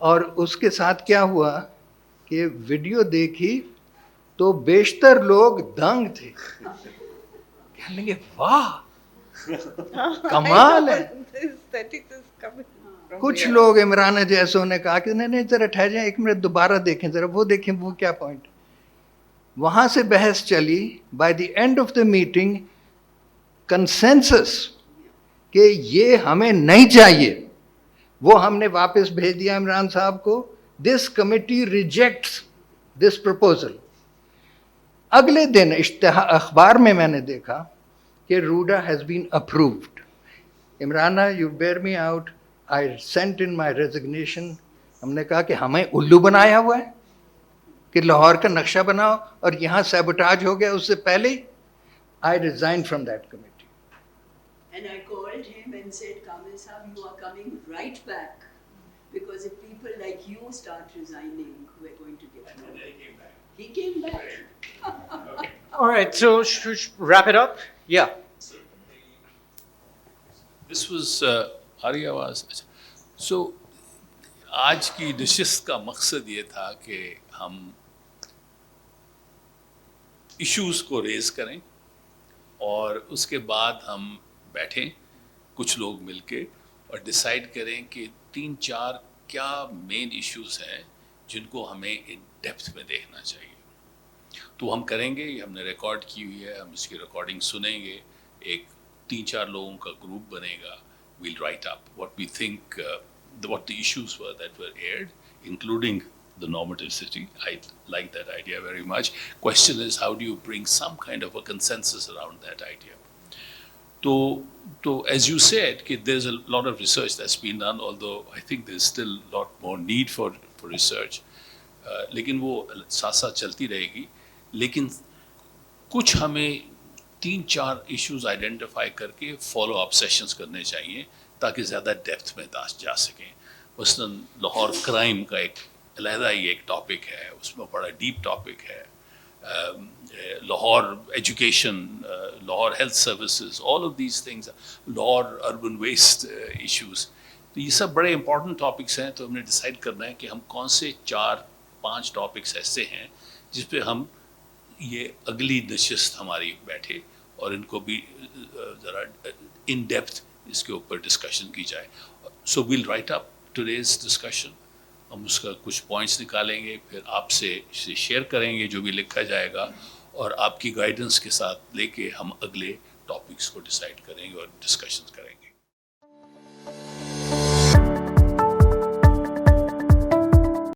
G: और उसके साथ क्या हुआ कि वीडियो देखी तो बेशतर लोग दंग थे. कहने लगे वाह कमाल है. कुछ लोग इमरान जैसों ने कहा कि नहीं जरा ठहर जाए, एक मिनट दोबारा देखें, जरा वो देखें वो क्या पॉइंट. वहां से बहस चली. By the end of the meeting consensus कि ये हमें नहीं चाहिए, वो हमने वापस भेज दिया इमरान साहब को. This committee rejects this proposal. अगले दिन अखबार में मैंने देखा कि रूडा हैज बीन अप्रूव्ड. इमराना you bear me out, I sent in my resignation. हमने कहा कि हमें उल्लू बनाया हुआ है कि लाहौर का नक्शा बनाओ और यहाँ सैबोटाज हो गया उससे पहले ही. I resign from that committee.
F: And I called him and said, Kamil Saab, you are coming right back, because if people like you start resigning, we're going to get nowhere. He came back.
B: All right, so should we wrap it up? Yeah.
A: This was आरी आवाज़. So आज की नशिस्त का मकसद ये था कि हम इश्यूज़ को रेज़ करें और उसके बाद हम बैठें कुछ लोग मिलके और डिसाइड करें कि 3-4 क्या मेन इश्यूज़ हैं जिनको हमें इन डेप्थ में देखना चाहिए. तो हम करेंगे, ये हमने रिकॉर्ड की हुई है, हम इसकी रिकॉर्डिंग सुनेंगे. एक 3-4 लोगों का ग्रुप बनेगा. we'll write up what we think, what the issues were that were aired, including the normative city. I like that idea very much. Question is, how do you bring some kind of a consensus around that idea? So as you said, there's a lot of research that's been done, although I think there's still a lot more need for research. लेकिन वो साथ साथ चलती रहेगी. लेकिन कुछ हमें 3-4 issues identify करके फॉलो अप सेशंस करने चाहिए ताकि ज़्यादा डेप्थ में जा सकें. मसलन लाहौर क्राइम का एक अलहदा ही एक टॉपिक है, उसमें बड़ा डीप टॉपिक है. Lahore education, Lahore health services, all of these things, Lahore urban waste issues, तो ये सब बड़े इंपॉर्टेंट टॉपिक्स हैं. तो हमने डिसाइड करना है कि हम कौन से 4-5 टॉपिक्स ऐसे हैं जिस पे हम ये अगली नशिस्त हमारी बैठे और इनको भी ज़रा इन डेप्थ इसके ऊपर डिस्कशन की जाए. So we'll write up today's discussion. हम उसका कुछ पॉइंट्स निकालेंगे, फिर आपसे शेयर करेंगे जो भी लिखा जाएगा, और आपकी गाइडेंस के साथ लेके हम अगले टॉपिक्स को डिसाइड करेंगे और डिस्कशन करेंगे.